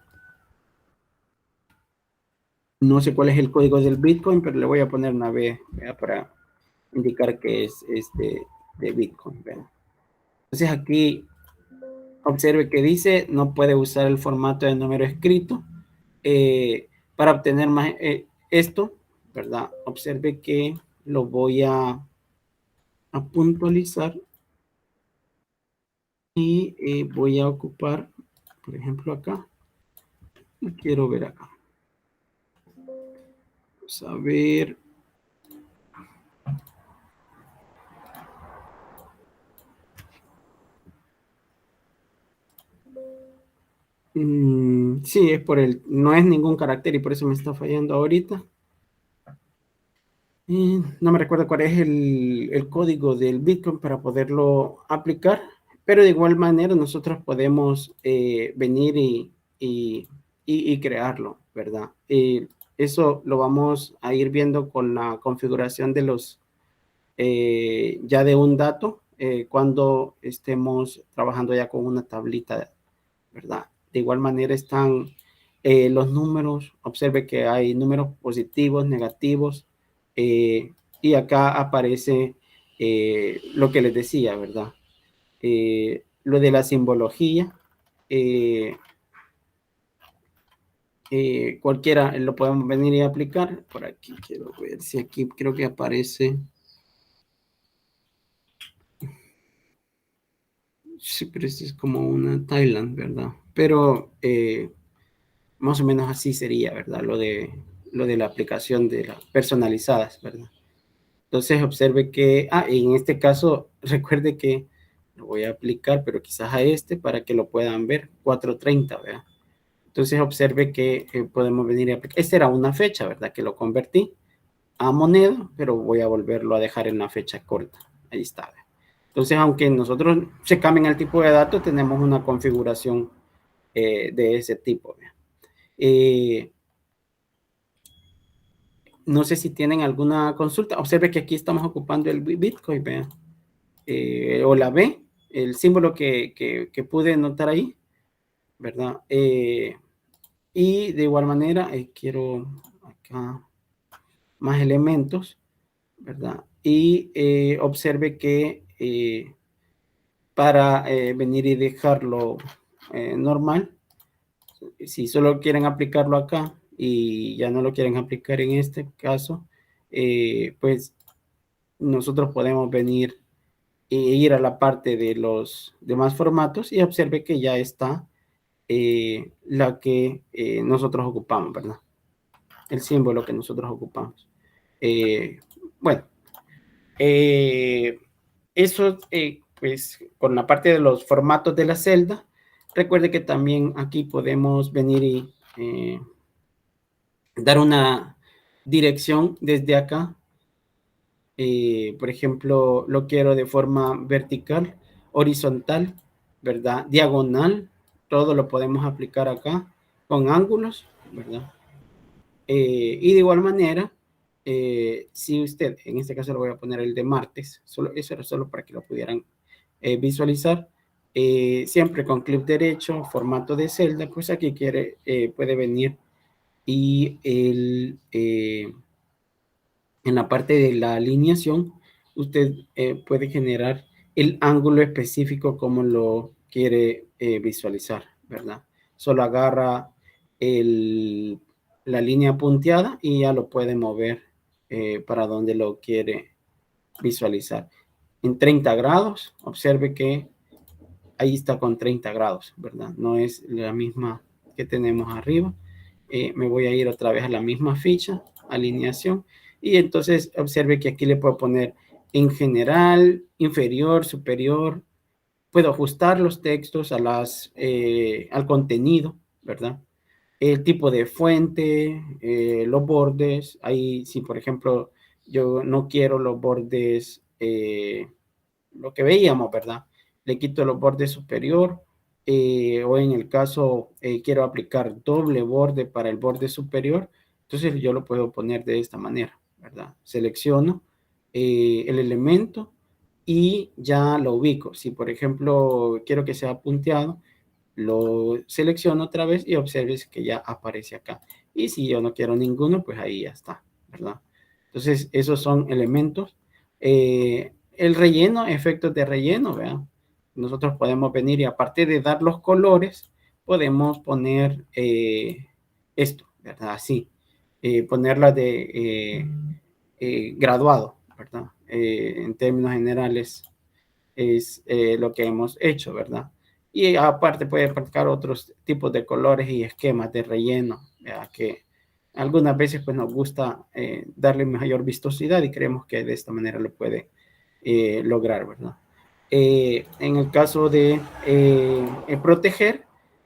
No sé cuál es el código del Bitcoin, pero le voy a poner una B, ¿verdad? Para indicar que es de Bitcoin, ¿verdad? Entonces aquí observe que dice no puede usar el formato de número escrito para obtener más esto, ¿verdad? Observe que lo voy a puntualizar y voy a ocupar, por ejemplo, acá. Quiero ver acá. Vamos a ver. Sí, es por no es ningún carácter y por eso me está fallando ahorita. No me recuerdo cuál es el código del Bitcoin para poderlo aplicar, pero de igual manera nosotros podemos venir y crearlo, ¿verdad? Eso lo vamos a ir viendo con la configuración de los ya de un dato cuando estemos trabajando ya con una tablita, ¿verdad? De igual manera están los números, observe que hay números positivos, negativos, y acá aparece lo que les decía, ¿verdad? Lo de la simbología, cualquiera lo podemos venir y aplicar. Por aquí quiero ver si aquí creo que aparece. Sí, pero esto es como una Thailand, ¿verdad? Pero más o menos así sería, ¿verdad? Lo de la aplicación de las personalizadas, ¿verdad? Entonces observe que, en este caso, recuerde que lo voy a aplicar, pero quizás a este para que lo puedan ver, 4:30, ¿verdad? Entonces observe que podemos venir a aplicar. Esta era una fecha, ¿verdad? Que lo convertí a moneda, pero voy a volverlo a dejar en la fecha corta. Ahí está, ¿verdad? Entonces, aunque nosotros se cambien el tipo de datos, tenemos una configuración de ese tipo, ¿verdad? No sé si tienen alguna consulta. Observe que aquí estamos ocupando el Bitcoin, vean. O la B, el símbolo que pude notar ahí, ¿verdad? Y de igual manera, quiero acá más elementos, ¿verdad? Y observe que para venir y dejarlo normal, si solo quieren aplicarlo acá y ya no lo quieren aplicar en este caso, pues nosotros podemos venir e ir a la parte de los demás formatos y observe que ya está la que nosotros ocupamos, ¿verdad? El símbolo que nosotros ocupamos. Bueno, eso pues con la parte de los formatos de la celda, recuerde que también aquí podemos venir y dar una dirección desde acá. Por ejemplo, lo quiero de forma vertical, horizontal, ¿verdad? Diagonal, todo lo podemos aplicar acá con ángulos, ¿verdad? Y de igual manera, si usted, en este caso lo voy a poner el de martes, eso era solo para que lo pudieran visualizar, siempre con clic derecho, formato de celda, pues aquí puede venir y en la parte de la alineación, usted puede generar el ángulo específico como lo quiere visualizar, ¿verdad? Solo agarra la línea punteada y ya lo puede mover para donde lo quiere visualizar. En 30 grados, observe que ahí está con 30 grados, ¿verdad? No es la misma que tenemos arriba. Me voy a ir otra vez a la misma ficha, alineación, y entonces observe que aquí le puedo poner en general, inferior, superior, puedo ajustar los textos al contenido, ¿verdad? El tipo de fuente, los bordes, ahí si por ejemplo yo no quiero los bordes, lo que veíamos, ¿verdad? Le quito los bordes superior, o en el caso quiero aplicar doble borde para el borde superior, entonces yo lo puedo poner de esta manera, ¿verdad? Selecciono el elemento y ya lo ubico. Si por ejemplo quiero que sea punteado, lo selecciono otra vez y observes que ya aparece acá. Y si yo no quiero ninguno, pues ahí ya está, ¿verdad? Entonces, esos son elementos. El relleno, efectos de relleno, vean. Nosotros podemos venir y aparte de dar los colores, podemos poner esto, ¿verdad? Así, ponerla de graduado, ¿verdad? En términos generales es lo que hemos hecho, ¿verdad? Y aparte puede practicar otros tipos de colores y esquemas de relleno, ¿verdad? Que algunas veces pues nos gusta darle mayor vistosidad y creemos que de esta manera lo puede lograr, ¿verdad? En el caso de proteger,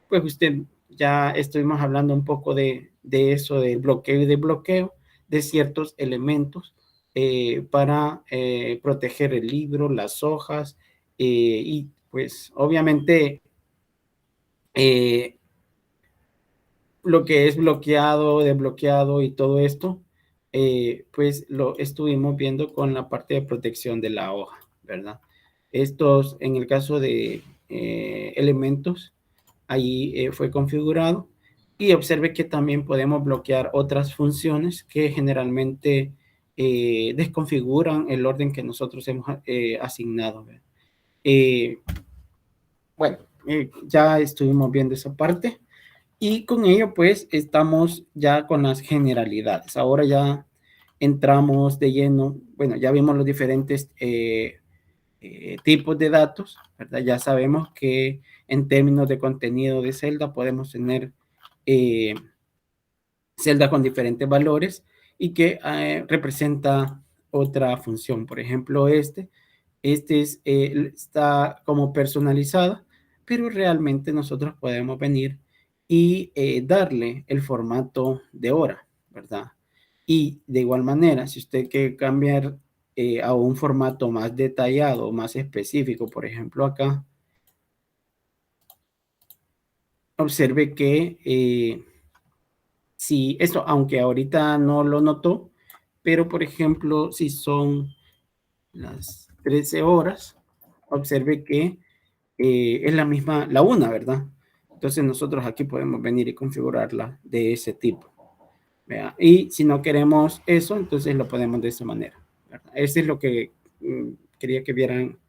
pues usted ya estuvimos hablando un poco de eso, del bloqueo y desbloqueo de ciertos elementos para proteger el libro, las hojas y pues obviamente lo que es bloqueado, desbloqueado y todo esto, pues lo estuvimos viendo con la parte de protección de la hoja, ¿verdad? Estos, en el caso de elementos, ahí fue configurado y observe que también podemos bloquear otras funciones que generalmente desconfiguran el orden que nosotros hemos asignado. Bueno, ya estuvimos viendo esa parte. Y con ello, pues, estamos ya con las generalidades. Ahora ya entramos de lleno, bueno, ya vimos los diferentes tipos de datos, ¿verdad? Ya sabemos que en términos de contenido de celda podemos tener eh, celda con diferentes valores y que representa otra función. Por ejemplo, este está como personalizada, pero realmente nosotros podemos venir y darle el formato de hora, ¿verdad? Y de igual manera, si usted quiere cambiar a un formato más detallado, más específico, por ejemplo acá, observe que si esto, aunque ahorita no lo notó, pero por ejemplo, si son las 13 horas, observe que es la misma, la una, ¿verdad? Entonces nosotros aquí podemos venir y configurarla de ese tipo. ¿Vea? Y si no queremos eso, entonces lo podemos de esa manera, ¿verdad? Eso es lo que quería que vieran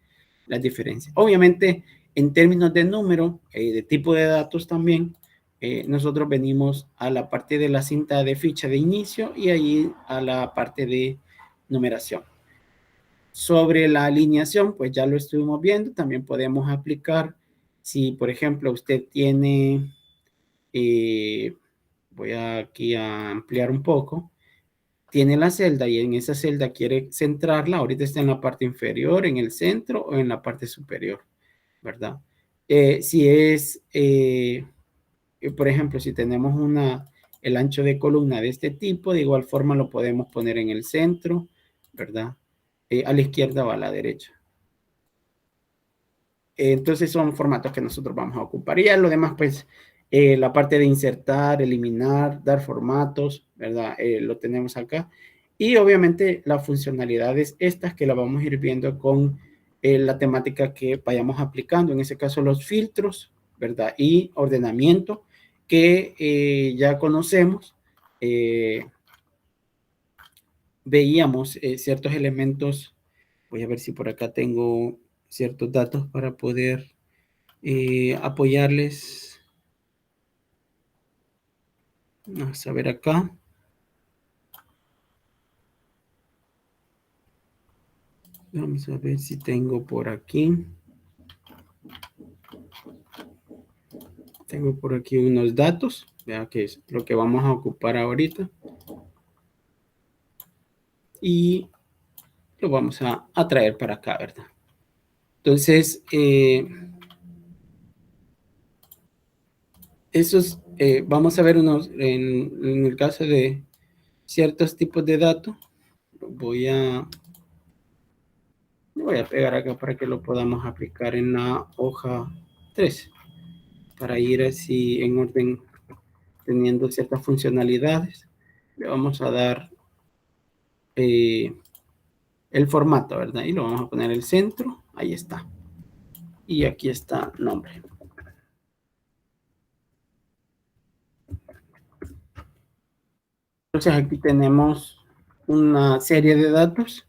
las diferencias. Obviamente, en términos de número, de tipo de datos también, nosotros venimos a la parte de la cinta de ficha de inicio y ahí a la parte de numeración. Sobre la alineación, pues ya lo estuvimos viendo, también podemos aplicar, si por ejemplo usted tiene, voy aquí a ampliar un poco, tiene la celda y en esa celda quiere centrarla, ahorita está en la parte inferior, en el centro o en la parte superior, ¿verdad? Si es, por ejemplo, si tenemos el ancho de columna de este tipo, de igual forma lo podemos poner en el centro, ¿verdad? A la izquierda o a la derecha. Entonces son formatos que nosotros vamos a ocupar. Y ya lo demás, pues, la parte de insertar, eliminar, dar formatos, ¿verdad? Lo tenemos acá. Y obviamente las funcionalidades estas que la vamos a ir viendo con la temática que vayamos aplicando. En ese caso, los filtros, ¿verdad? Y ordenamiento que ya conocemos. Veíamos ciertos elementos. Voy a ver si por acá tengo ciertos datos para poder apoyarles. Vamos a ver acá. Vamos a ver si tengo por aquí. Tengo por aquí unos datos. Vea que es lo que vamos a ocupar ahorita. Y lo vamos a traer para acá, ¿verdad? Entonces, vamos a ver unos, en el caso de ciertos tipos de datos. Voy a pegar acá para que lo podamos aplicar en la hoja 3 para ir así en orden teniendo ciertas funcionalidades. Le vamos a dar el formato, ¿verdad? Y lo vamos a poner en el centro. Ahí está. Y aquí está nombre. Entonces aquí tenemos una serie de datos,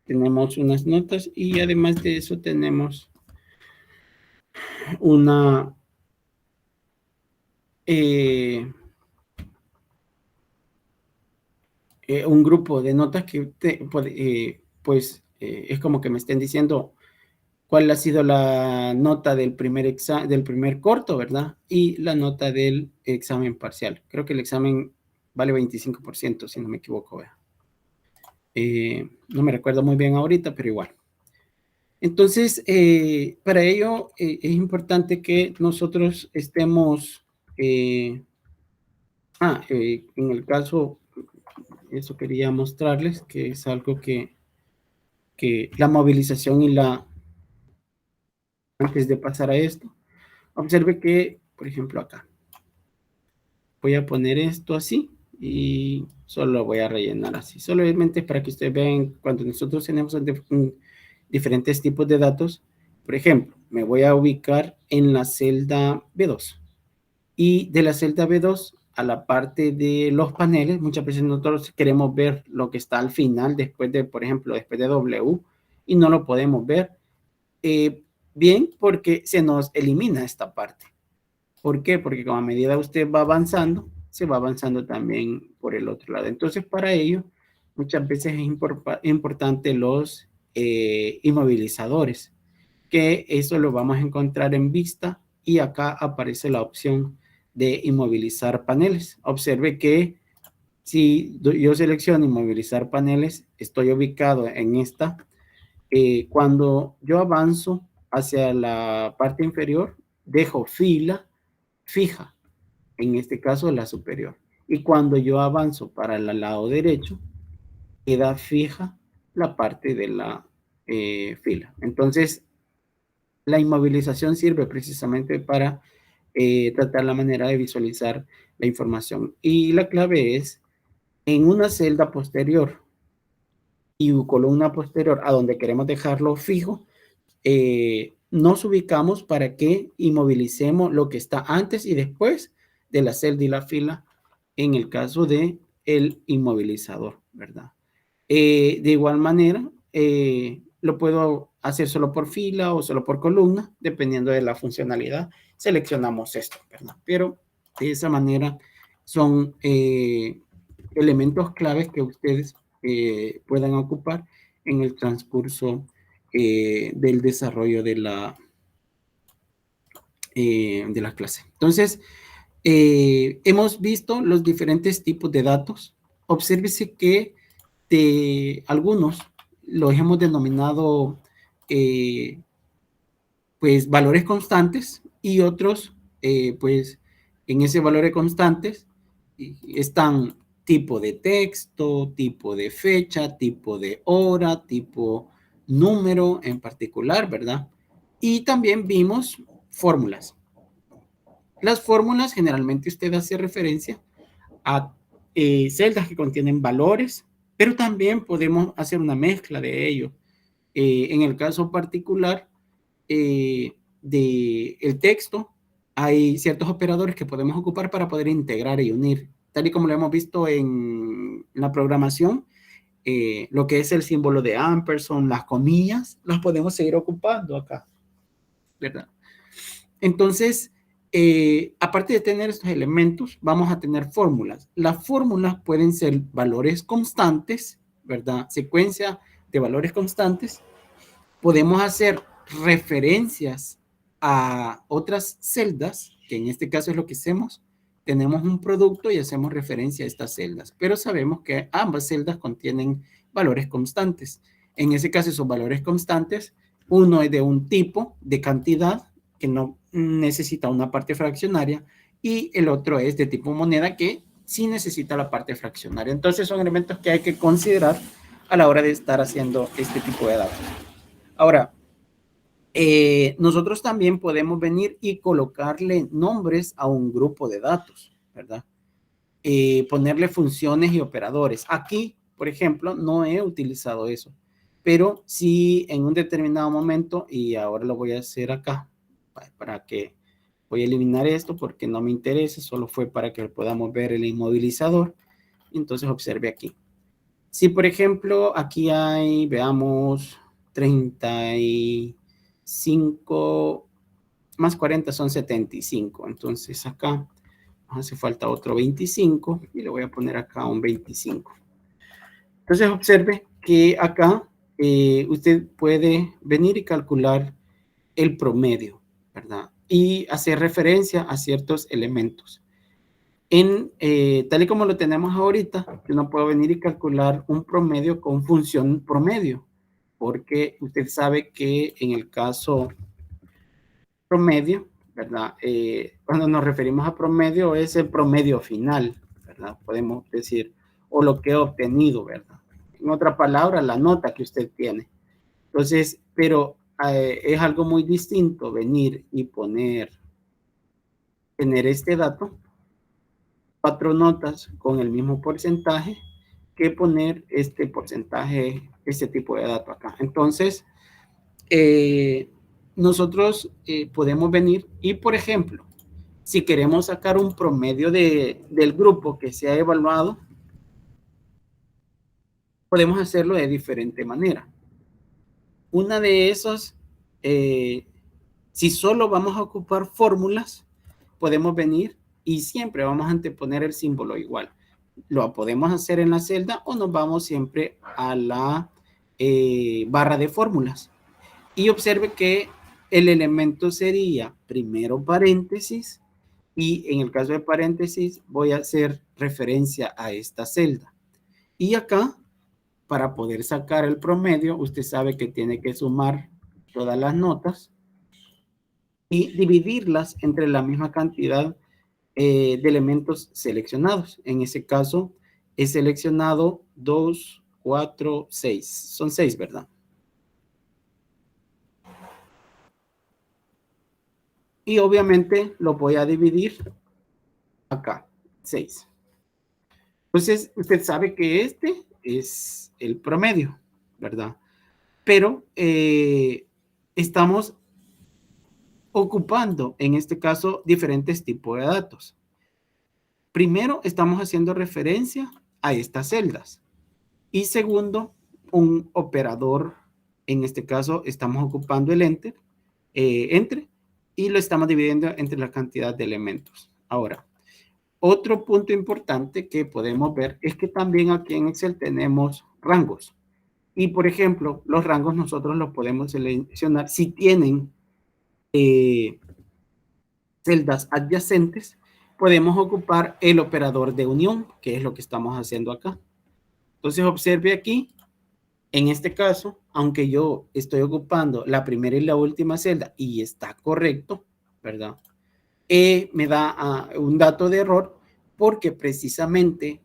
tenemos unas notas y además de eso tenemos una un grupo de notas que es como que me estén diciendo cuál ha sido la nota del primer corto, ¿verdad? Y la nota del examen parcial. Creo que el examen vale 25%, si no me equivoco. No me recuerdo muy bien ahorita, pero igual. Entonces, para ello es importante que nosotros estemos, en el caso, eso quería mostrarles, que es algo que la movilización antes de pasar a esto, observe que, por ejemplo, acá, voy a poner esto así y solo voy a rellenar así. Solamente para que ustedes vean cuando nosotros tenemos diferentes tipos de datos. Por ejemplo, me voy a ubicar en la celda B2 y de la celda B2 a la parte de los paneles, muchas veces nosotros queremos ver lo que está al final después de, por ejemplo, después de W y no lo podemos ver bien porque se nos elimina esta parte. ¿Por qué? Porque a medida que usted va avanzando, se va avanzando también por el otro lado. Entonces, para ello, muchas veces es importante los inmovilizadores, que eso lo vamos a encontrar en vista y acá aparece la opción de inmovilizar paneles. Observe que si yo selecciono inmovilizar paneles, estoy ubicado en esta. Cuando yo avanzo hacia la parte inferior, dejo fila fija, en este caso la superior. Y cuando yo avanzo para el lado derecho, queda fija la parte de la fila. Entonces, la inmovilización sirve precisamente para tratar la manera de visualizar la información. Y la clave es en una celda posterior y columna posterior a donde queremos dejarlo fijo, nos ubicamos para que inmovilicemos lo que está antes y después de la celda y la fila en el caso de el inmovilizador, ¿verdad? De igual manera, lo puedo hacer solo por fila o solo por columna, dependiendo de la funcionalidad. Seleccionamos esto, ¿verdad? Pero de esa manera son elementos claves que ustedes puedan ocupar en el transcurso del desarrollo de la clase. Entonces, hemos visto los diferentes tipos de datos. Obsérvese que de algunos los hemos denominado pues valores constantes y otros pues en ese valores constantes están tipo de texto, tipo de fecha, tipo de hora, tipo número en particular, ¿verdad? Y también vimos fórmulas. Las fórmulas generalmente usted hace referencia a celdas que contienen valores, pero también podemos hacer una mezcla de ellos. En el caso particular del texto, hay ciertos operadores que podemos ocupar para poder integrar y unir. Tal y como lo hemos visto en la programación, lo que es el símbolo de ampersand, las comillas, las podemos seguir ocupando acá, ¿verdad? Entonces, aparte de tener estos elementos, vamos a tener fórmulas. Las fórmulas pueden ser valores constantes, ¿verdad? Secuencia de valores constantes. Podemos hacer referencias a otras celdas, que en este caso es lo que hacemos. Tenemos un producto y hacemos referencia a estas celdas, pero sabemos que ambas celdas contienen valores constantes. En ese caso, esos valores constantes, uno es de un tipo de cantidad que no necesita una parte fraccionaria y el otro es de tipo moneda que sí necesita la parte fraccionaria. Entonces son elementos que hay que considerar a la hora de estar haciendo este tipo de datos. Ahora, nosotros también podemos venir y colocarle nombres a un grupo de datos, ¿verdad? Ponerle funciones y operadores. Aquí, por ejemplo, no he utilizado eso, pero sí en un determinado momento, y ahora lo voy a hacer acá, para que voy a eliminar esto porque no me interesa, solo fue para que podamos ver el inmovilizador. Entonces observe aquí. Si por ejemplo aquí hay, veamos, 35 más 40 son 75. Entonces acá nos hace falta otro 25 y le voy a poner acá un 25. Entonces observe que acá usted puede venir y calcular el promedio, ¿verdad? Y hacer referencia a ciertos elementos. Tal y como lo tenemos ahorita, yo no puedo venir y calcular un promedio con función promedio, porque usted sabe que en el caso promedio, ¿verdad? Cuando nos referimos a promedio es el promedio final, ¿verdad? Podemos decir, o lo que he obtenido, ¿verdad? En otra palabra, la nota que usted tiene. Entonces, pero es algo muy distinto venir y tener este dato, 4 notas con el mismo porcentaje, que poner este porcentaje, este tipo de dato acá. Entonces, nosotros podemos venir y, por ejemplo, si queremos sacar un promedio del grupo que se ha evaluado, podemos hacerlo de diferente manera. Una de esos, si solo vamos a ocupar fórmulas, podemos venir y siempre vamos a anteponer el símbolo igual. Lo podemos hacer en la celda o nos vamos siempre a la barra de fórmulas. Y observe que el elemento sería primero paréntesis y en el caso de paréntesis voy a hacer referencia a esta celda. Y acá, para poder sacar el promedio, usted sabe que tiene que sumar todas las notas y dividirlas entre la misma cantidad de elementos seleccionados. En ese caso, he seleccionado 2, 4, 6. Son 6, ¿verdad? Y obviamente lo voy a dividir acá, 6. Entonces, usted sabe que este es el promedio, ¿verdad? Pero estamos ocupando, en este caso, diferentes tipos de datos. Primero, estamos haciendo referencia a estas celdas. Y segundo, un operador, en este caso, estamos ocupando el enter, entre, y lo estamos dividiendo entre la cantidad de elementos. Ahora, otro punto importante que podemos ver es que también aquí en Excel tenemos rangos. Y, por ejemplo, los rangos nosotros los podemos seleccionar si tienen celdas adyacentes. Podemos ocupar el operador de unión, que es lo que estamos haciendo acá. Entonces, observe aquí, en este caso, aunque yo estoy ocupando la primera y la última celda y está correcto, ¿verdad? Me da un dato de error porque precisamente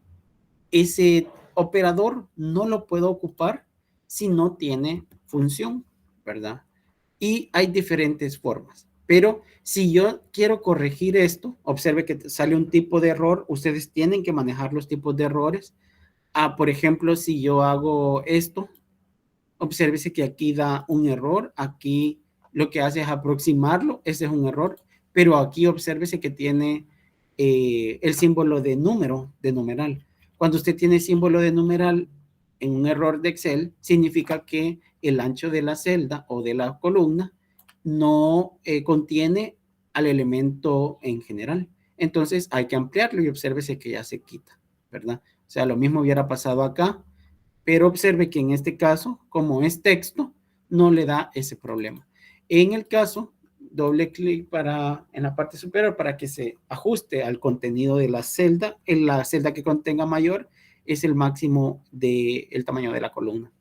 ese operador no lo puedo ocupar si no tiene función, ¿verdad? Y hay diferentes formas. Pero si yo quiero corregir esto, observe que sale un tipo de error. Ustedes tienen que manejar los tipos de errores. Por ejemplo, si yo hago esto, obsérvese que aquí da un error. Aquí lo que hace es aproximarlo. Ese es un error. Pero aquí obsérvese que tiene el símbolo de número, de numeral. Cuando usted tiene símbolo de numeral en un error de Excel, significa que el ancho de la celda o de la columna no contiene al elemento en general. Entonces hay que ampliarlo y obsérvese que ya se quita, ¿verdad? O sea, lo mismo hubiera pasado acá, pero observe que en este caso, como es texto, no le da ese problema. En el caso, doble clic en la parte superior para que se ajuste al contenido de la celda. En la celda que contenga mayor es el máximo del tamaño de la columna.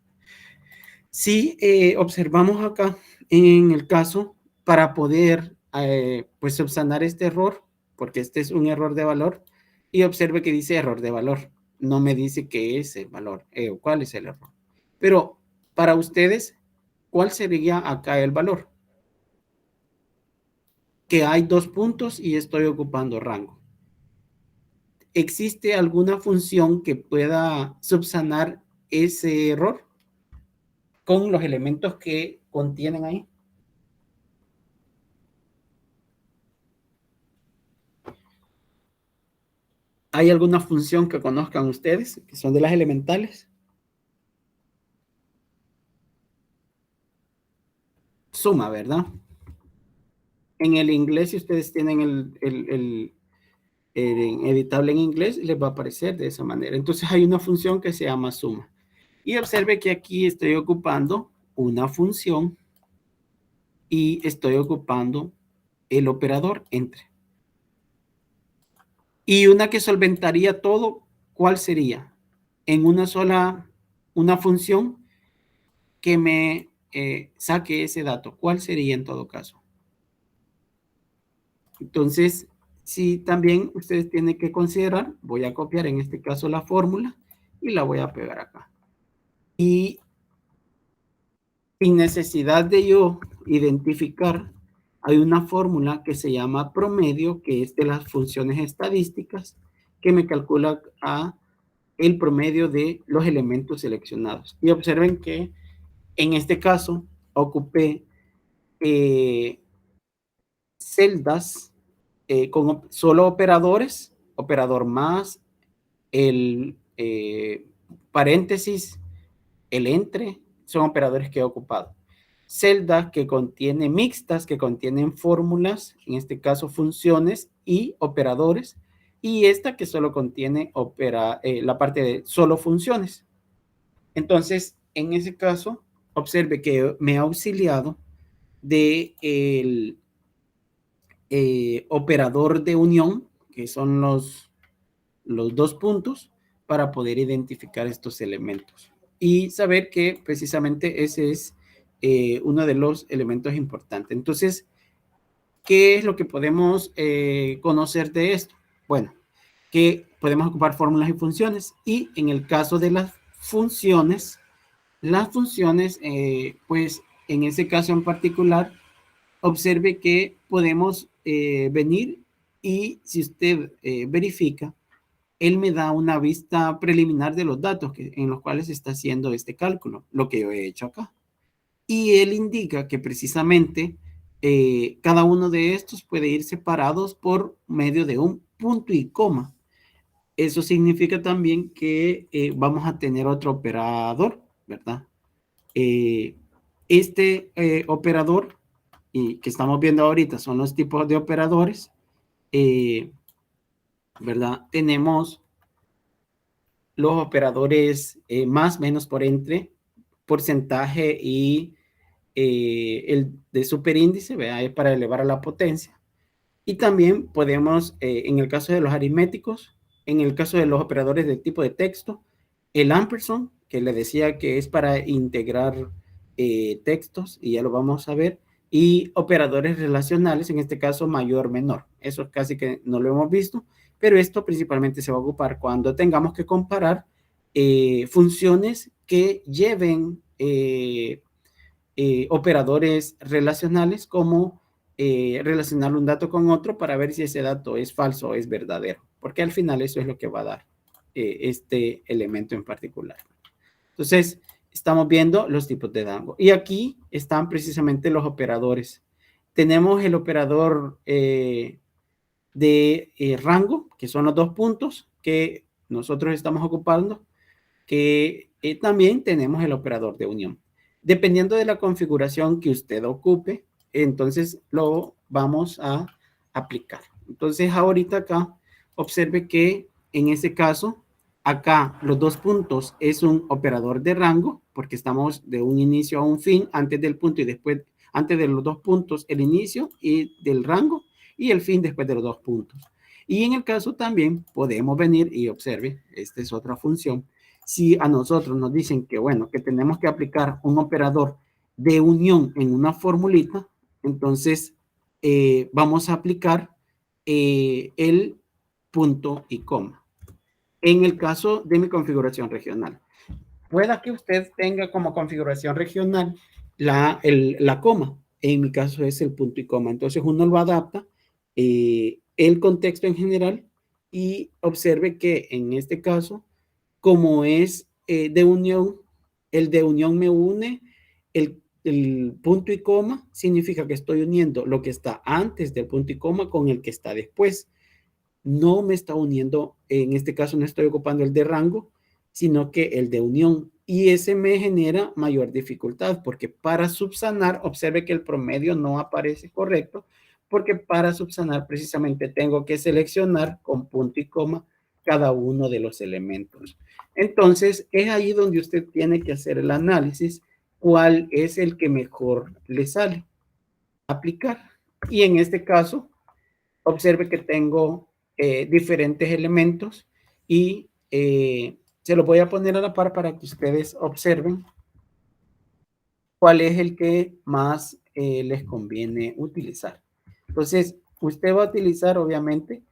Si observamos acá, en el caso, para poder pues subsanar este error, porque este es un error de valor, y observe que dice error de valor. No me dice qué es el valor o cuál es el error. Pero para ustedes, ¿cuál sería acá el valor? Que hay 2 puntos y estoy ocupando rango. ¿Existe alguna función que pueda subsanar ese error con los elementos que contienen ahí? ¿Hay alguna función que conozcan ustedes, que son de las elementales? Suma, ¿verdad? En el inglés, si ustedes tienen el editable en inglés, les va a aparecer de esa manera. Entonces hay una función que se llama suma. Y observe que aquí estoy ocupando una función y estoy ocupando el operador entre. Y una que solventaría todo, ¿cuál sería? En una función que me saque ese dato. ¿Cuál sería en todo caso? Entonces, si también ustedes tienen que considerar, voy a copiar en este caso la fórmula y la voy a pegar acá. Y sin necesidad de yo identificar, hay una fórmula que se llama promedio, que es de las funciones estadísticas, que me calcula el promedio de los elementos seleccionados. Y observen que en este caso ocupé celdas con solo operadores, operador más, el paréntesis, el entre, son operadores que he ocupado. Celdas que contienen mixtas, que contienen fórmulas, en este caso funciones y operadores, y esta que solo contiene la parte de solo funciones. Entonces, en ese caso, observe que me ha auxiliado del operador de unión, que son los dos puntos, para poder identificar estos elementos y saber que precisamente ese es uno de los elementos importantes. Entonces, ¿qué es lo que podemos conocer de esto? Bueno, que podemos ocupar fórmulas y funciones, y en el caso de las funciones, pues en ese caso en particular, observe que podemos venir y si usted verifica, él me da una vista preliminar de los datos en los cuales se está haciendo este cálculo, lo que yo he hecho acá. Y él indica que precisamente cada uno de estos puede ir separados por medio de un punto y coma. Eso significa también que vamos a tener otro operador, ¿verdad? Este operador y que estamos viendo ahorita son los tipos de operadores, ¿verdad? Tenemos los operadores más, menos, por entre, porcentaje y el de superíndice, ¿verdad? Es para elevar a la potencia. Y también podemos, en el caso de los aritméticos, en el caso de los operadores de tipo de texto, el ampersand, que le decía que es para integrar textos, y ya lo vamos a ver, y operadores relacionales, en este caso mayor, menor. Eso casi que no lo hemos visto, pero esto principalmente se va a ocupar cuando tengamos que comparar funciones que lleven operadores relacionales, como relacionar un dato con otro para ver si ese dato es falso o es verdadero, porque al final eso es lo que va a dar este elemento en particular. Entonces, estamos viendo los tipos de rango. Y aquí están precisamente los operadores. Tenemos el operador de rango, que son los 2 puntos que nosotros estamos ocupando, que también tenemos el operador de unión. Dependiendo de la configuración que usted ocupe, entonces lo vamos a aplicar. Entonces, ahorita acá, observe que en este caso, acá los 2 puntos es un operador de rango, porque estamos de un inicio a un fin, antes del punto y después, antes de los 2 puntos, el inicio y del rango, y el fin después de los 2 puntos. Y en el caso también podemos venir y observe, esta es otra función. Si a nosotros nos dicen que, bueno, que tenemos que aplicar un operador de unión en una formulita, entonces vamos a aplicar el punto y coma. En el caso de mi configuración regional, pueda que usted tenga como configuración regional la coma. En mi caso es el punto y coma. Entonces uno lo adapta el contexto en general y observe que en este caso, como es de unión, el de unión me une, el punto y coma significa que estoy uniendo lo que está antes del punto y coma con el que está después. no me está uniendo, en este caso no estoy ocupando el de rango, sino que el de unión. Y ese me genera mayor dificultad, porque para subsanar, observe que el promedio no aparece correcto, porque para subsanar precisamente tengo que seleccionar con punto y coma cada uno de los elementos. Entonces, es ahí donde usted tiene que hacer el análisis, cuál es el que mejor le sale aplicar. Y en este caso, observe que tengo diferentes elementos y se los voy a poner a la par para que ustedes observen cuál es el que más les conviene utilizar. Entonces, usted va a utilizar obviamente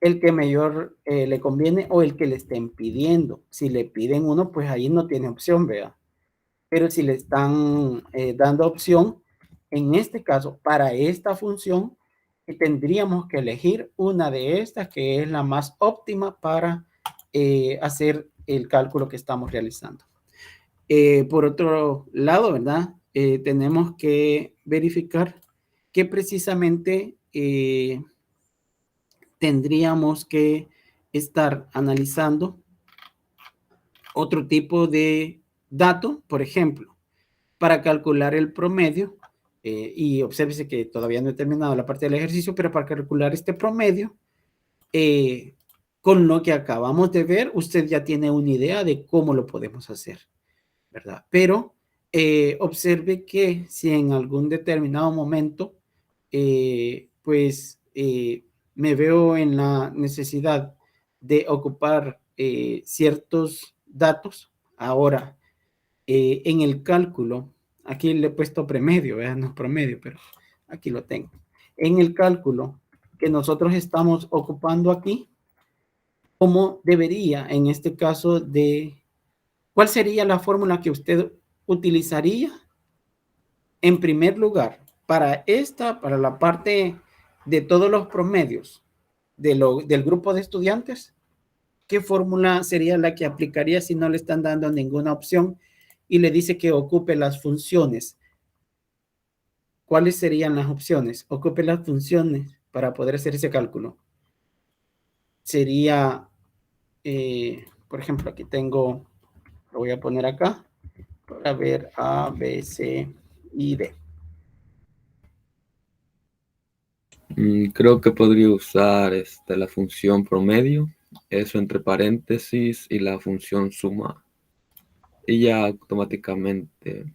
el que mayor le conviene o el que le estén pidiendo. Si le piden uno, pues ahí no tiene opción, vea. Pero si le están dando opción, en este caso, para esta función, tendríamos que elegir una de estas que es la más óptima para hacer el cálculo que estamos realizando. Por otro lado, ¿verdad? Tenemos que verificar que precisamente tendríamos que estar analizando otro tipo de dato, por ejemplo, para calcular el promedio, y obsérvese que todavía no he terminado la parte del ejercicio, pero para calcular este promedio, con lo que acabamos de ver, usted ya tiene una idea de cómo lo podemos hacer, ¿verdad? Pero observe que si en algún determinado momento, me veo en la necesidad de ocupar ciertos datos, ahora, en el cálculo, aquí le he puesto promedio, ¿verdad? No es promedio, pero aquí lo tengo. En el cálculo que nosotros estamos ocupando aquí, ¿cómo debería, en este caso, cuál sería la fórmula que usted utilizaría en primer lugar para para la parte de todos los promedios del grupo de estudiantes? ¿Qué fórmula sería la que aplicaría si no le están dando ninguna opción y le dice que ocupe las funciones? ¿Cuáles serían las opciones? Ocupe las funciones para poder hacer ese cálculo. Sería, por ejemplo, aquí tengo, lo voy a poner acá, para ver A, B, C y D. Creo que podría usar la función promedio, eso entre paréntesis y la función suma. Y ya automáticamente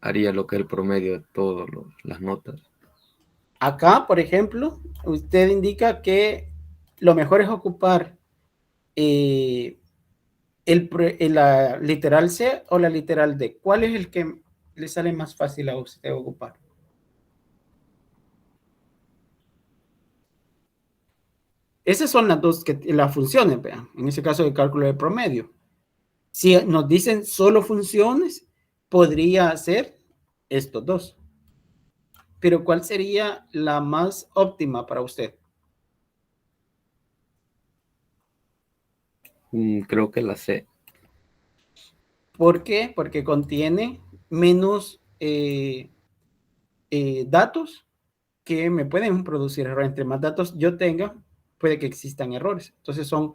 haría lo que es el promedio de todas las notas. Acá, por ejemplo, usted indica que lo mejor es ocupar la literal C o la literal D. ¿Cuál es el que le sale más fácil a usted ocupar? Esas son las funciones, vean, en ese caso de cálculo de promedio. Si nos dicen solo funciones, podría ser estos dos. Pero ¿cuál sería la más óptima para usted? Creo que la C. ¿Por qué? Porque contiene menos datos que me pueden producir errores. Entre más datos yo tenga, puede que existan errores. Entonces son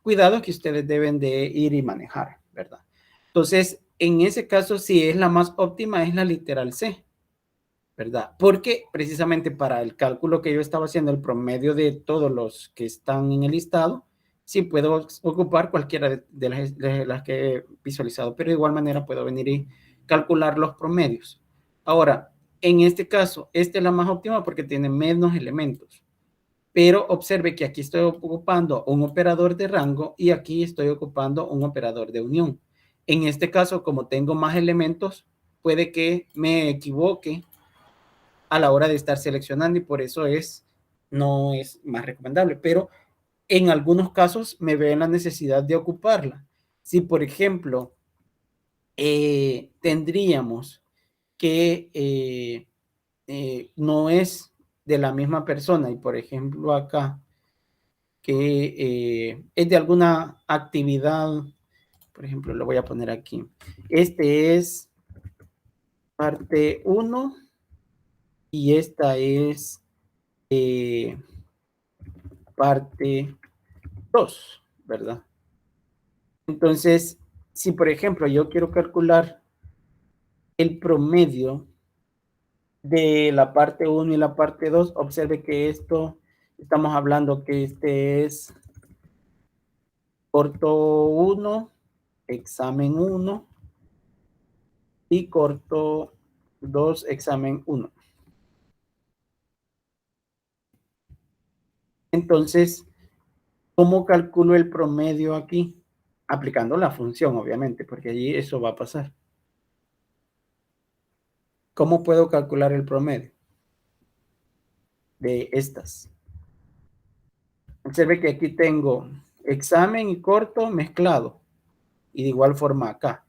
cuidados que ustedes deben de ir y manejar, ¿verdad? Entonces, en ese caso, si es la más óptima, es la literal C, ¿verdad? Porque precisamente para el cálculo que yo estaba haciendo, el promedio de todos los que están en el listado, sí puedo ocupar cualquiera de las que he visualizado, pero de igual manera puedo venir y calcular los promedios. Ahora, en este caso, esta es la más óptima porque tiene menos elementos. Pero observe que aquí estoy ocupando un operador de rango y aquí estoy ocupando un operador de unión. En este caso, como tengo más elementos, puede que me equivoque a la hora de estar seleccionando y por eso no es más recomendable. Pero en algunos casos me veo en la necesidad de ocuparla. Si, por ejemplo, tendríamos que no es de la misma persona y, por ejemplo, acá que es de alguna actividad, por ejemplo, lo voy a poner aquí. Este es parte 1 y esta es parte 2, ¿verdad? Entonces, si por ejemplo yo quiero calcular el promedio de la parte 1 y la parte 2, observe que esto, estamos hablando que este es corto 1, examen 1 y corto 2, examen 1. Entonces, ¿cómo calculo el promedio aquí? Aplicando la función, obviamente, porque allí eso va a pasar. ¿Cómo puedo calcular el promedio de estas? Observe que aquí tengo examen y corto mezclado. Y de igual forma acá.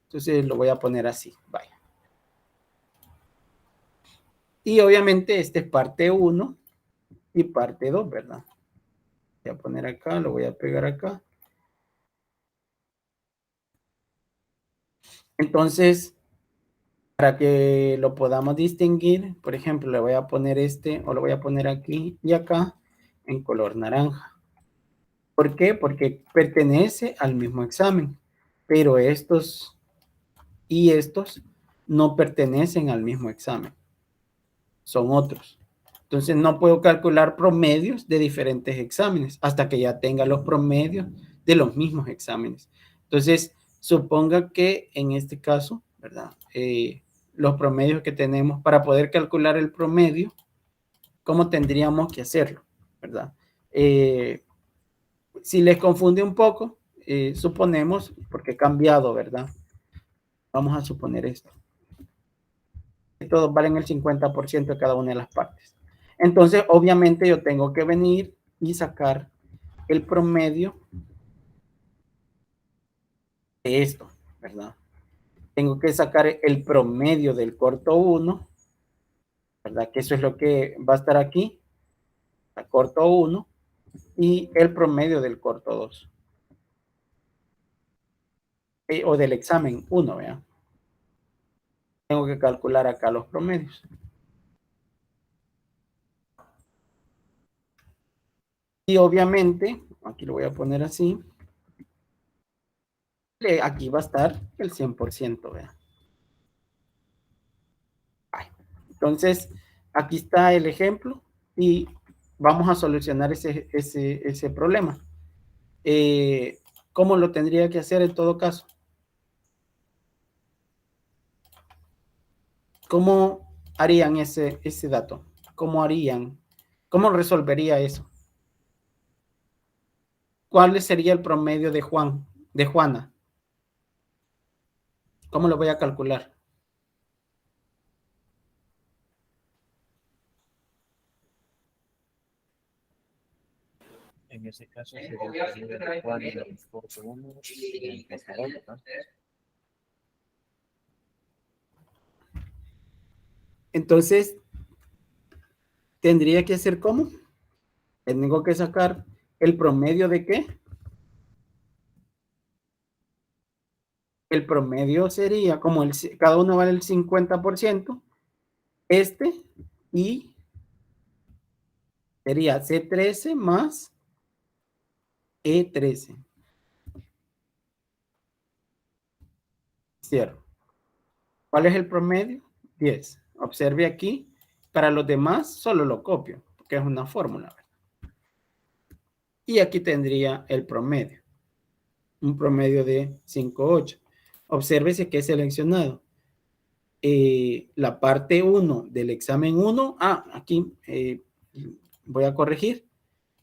Entonces lo voy a poner así. Vaya. Y obviamente este es parte 1 y parte 2, ¿verdad? Voy a poner acá, lo voy a pegar acá. Entonces, para que lo podamos distinguir, por ejemplo, le voy a poner este o lo voy a poner aquí y acá en color naranja. ¿Por qué? Porque pertenece al mismo examen, pero estos y estos no pertenecen al mismo examen. Son otros. Entonces no puedo calcular promedios de diferentes exámenes hasta que ya tenga los promedios de los mismos exámenes. Entonces, suponga que en este caso, ¿verdad? Los promedios que tenemos para poder calcular el promedio, ¿cómo tendríamos que hacerlo? ¿Verdad? Si les confunde un poco, suponemos, porque he cambiado, ¿verdad? Vamos a suponer esto. Todos valen el 50% de cada una de las partes. Entonces, obviamente, yo tengo que venir y sacar el promedio de esto, ¿verdad? Tengo que sacar el promedio del corto 1, ¿verdad? Que eso es lo que va a estar aquí, el corto 1, y el promedio del corto 2. O del examen 1, ¿vean? Tengo que calcular acá los promedios. Y obviamente, aquí lo voy a poner así, aquí va a estar el 100%, ¿vean? Entonces, aquí está el ejemplo y vamos a solucionar ese problema. ¿Cómo lo tendría que hacer en todo caso? ¿Cómo harían ese dato? ¿Cómo harían? ¿Cómo resolvería eso? ¿Cuál sería el promedio de Juana? ¿Cómo lo voy a calcular? En ese caso sería el promedio de Juana en el corto 1 y en el corto 2, ¿verdad? Entonces, tendría que hacer ¿cómo? Tengo que sacar el promedio de ¿qué? El promedio sería como cada uno vale el 50%, y sería C13 más E13. Cierro. ¿Cuál es el promedio? 10. Observe aquí. Para los demás solo lo copio, porque es una fórmula. Y aquí tendría el promedio. Un promedio de 5,8. Obsérvese que he seleccionado la parte 1 del examen 1. Aquí voy a corregir,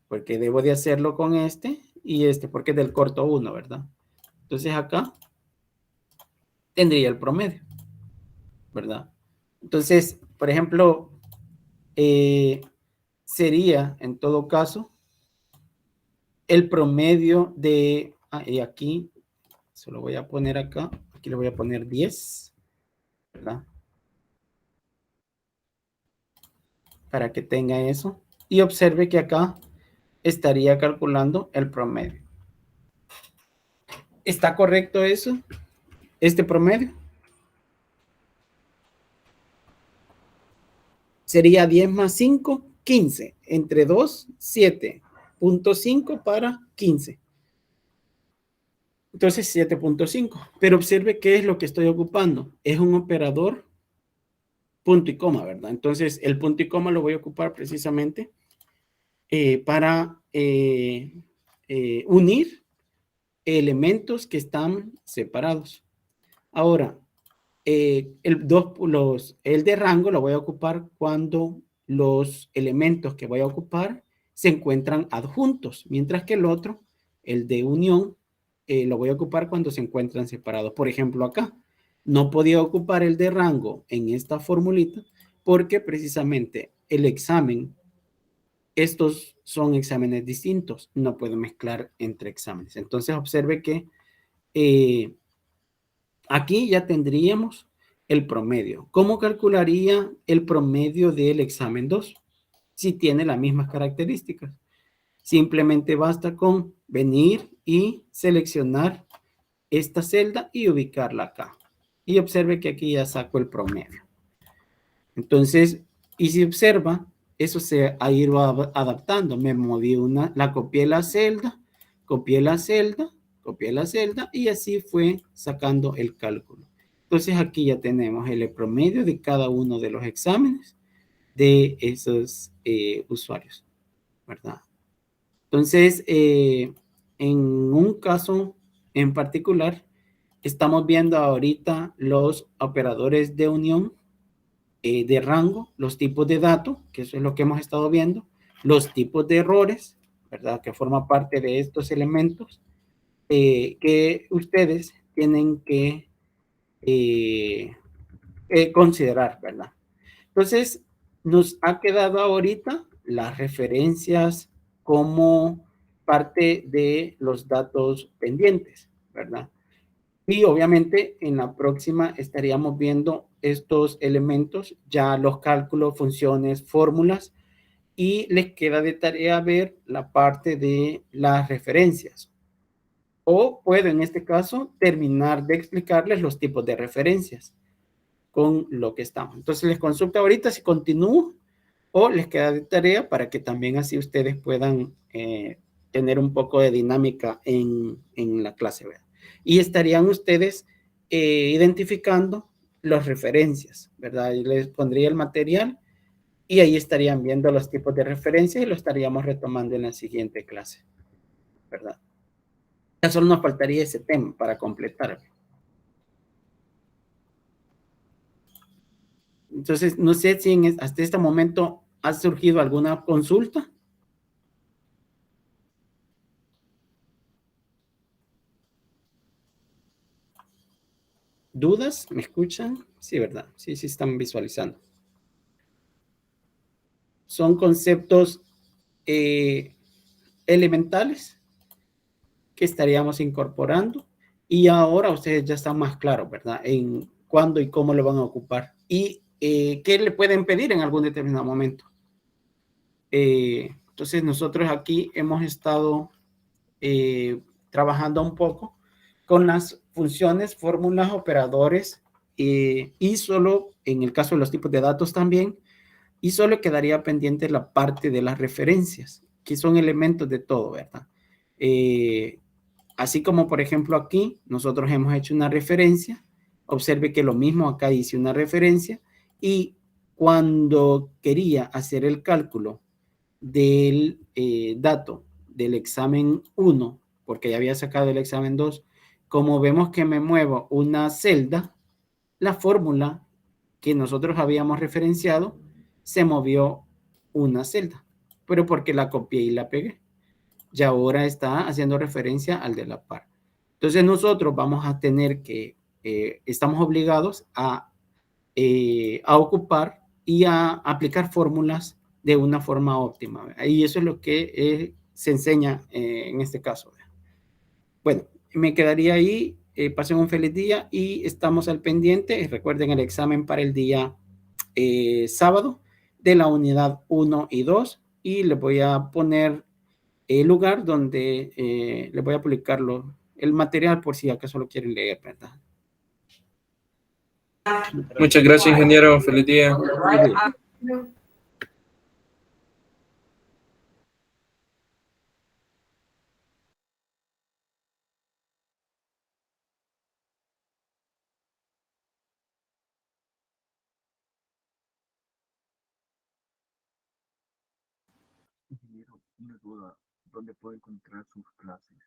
porque debo de hacerlo con y porque es del corto 1, ¿verdad? Entonces acá tendría el promedio, ¿verdad? Entonces, por ejemplo, sería en todo caso el promedio de, y aquí se lo voy a poner acá, aquí le voy a poner 10, ¿verdad? Para que tenga eso. Y observe que acá estaría calculando el promedio. ¿Está correcto eso? ¿Este promedio? Sería 10 más 5, 15. Entre 2, 7.5 para 15. Entonces 7.5. Pero observe qué es lo que estoy ocupando. Es un operador punto y coma, ¿verdad? Entonces el punto y coma lo voy a ocupar precisamente para unir elementos que están separados. Ahora, el de rango lo voy a ocupar cuando los elementos que voy a ocupar se encuentran adjuntos, mientras que el otro, el de unión, lo voy a ocupar cuando se encuentran separados. Por ejemplo, acá no podía ocupar el de rango en esta formulita porque precisamente el examen, estos son exámenes distintos, no puedo mezclar entre exámenes. Entonces observe que aquí ya tendríamos el promedio. ¿Cómo calcularía el promedio del examen 2? Si tiene las mismas características. Simplemente basta con venir y seleccionar esta celda y ubicarla acá. Y observe que aquí ya saco el promedio. Entonces, y si observa, eso se ha ido adaptando. Me moví la copié la celda, copié la celda, copié la celda y así fue sacando el cálculo. Entonces aquí ya tenemos el promedio de cada uno de los exámenes de esos usuarios, ¿verdad? Entonces, en un caso en particular, estamos viendo ahorita los operadores de unión, de rango, los tipos de datos, que eso es lo que hemos estado viendo, los tipos de errores, ¿verdad? Que forma parte de estos elementos que ustedes tienen que considerar, ¿verdad? Entonces, nos ha quedado ahorita las referencias como parte de los datos pendientes, ¿verdad? Y obviamente en la próxima estaríamos viendo estos elementos, ya los cálculos, funciones, fórmulas, y les queda de tarea ver la parte de las referencias. O puedo en este caso terminar de explicarles los tipos de referencias con lo que estamos. Entonces les consulto ahorita si continúo o les queda de tarea para que también así ustedes puedan tener un poco de dinámica en la clase, ¿verdad? Y estarían ustedes identificando las referencias, ¿verdad? Y les pondría el material y ahí estarían viendo los tipos de referencias y lo estaríamos retomando en la siguiente clase, ¿verdad? Ya solo nos faltaría ese tema para completar. Entonces, no sé si hasta este momento ha surgido alguna consulta. ¿Dudas? ¿Me escuchan? Sí, ¿verdad? Sí, sí están visualizando. Son conceptos elementales que estaríamos incorporando y ahora ustedes ya están más claros, ¿verdad? En cuándo y cómo lo van a ocupar y qué le pueden pedir en algún determinado momento. Entonces nosotros aquí hemos estado trabajando un poco con las funciones, fórmulas, operadores y solo en el caso de los tipos de datos también, y solo quedaría pendiente la parte de las referencias, que son elementos de todo, ¿verdad? Así como, por ejemplo, aquí nosotros hemos hecho una referencia, observe que lo mismo acá hice una referencia, y cuando quería hacer el cálculo del dato del examen 1, porque ya había sacado el examen 2, como vemos que me muevo una celda, la fórmula que nosotros habíamos referenciado se movió una celda, pero porque la copié y la pegué. Y ahora está haciendo referencia al de la par. Entonces nosotros vamos a tener que, estamos obligados a ocupar y a aplicar fórmulas de una forma óptima. Y eso es lo que se enseña en este caso. Bueno, me quedaría ahí. Pasen un feliz día y estamos al pendiente. Recuerden el examen para el día sábado de la unidad 1 y 2 y les voy a poner el lugar donde les voy a publicar el material por si acaso lo quieren leer, ¿verdad? Muchas gracias, ingeniero. Feliz día. No. Una duda, ¿dónde puedo encontrar sus clases?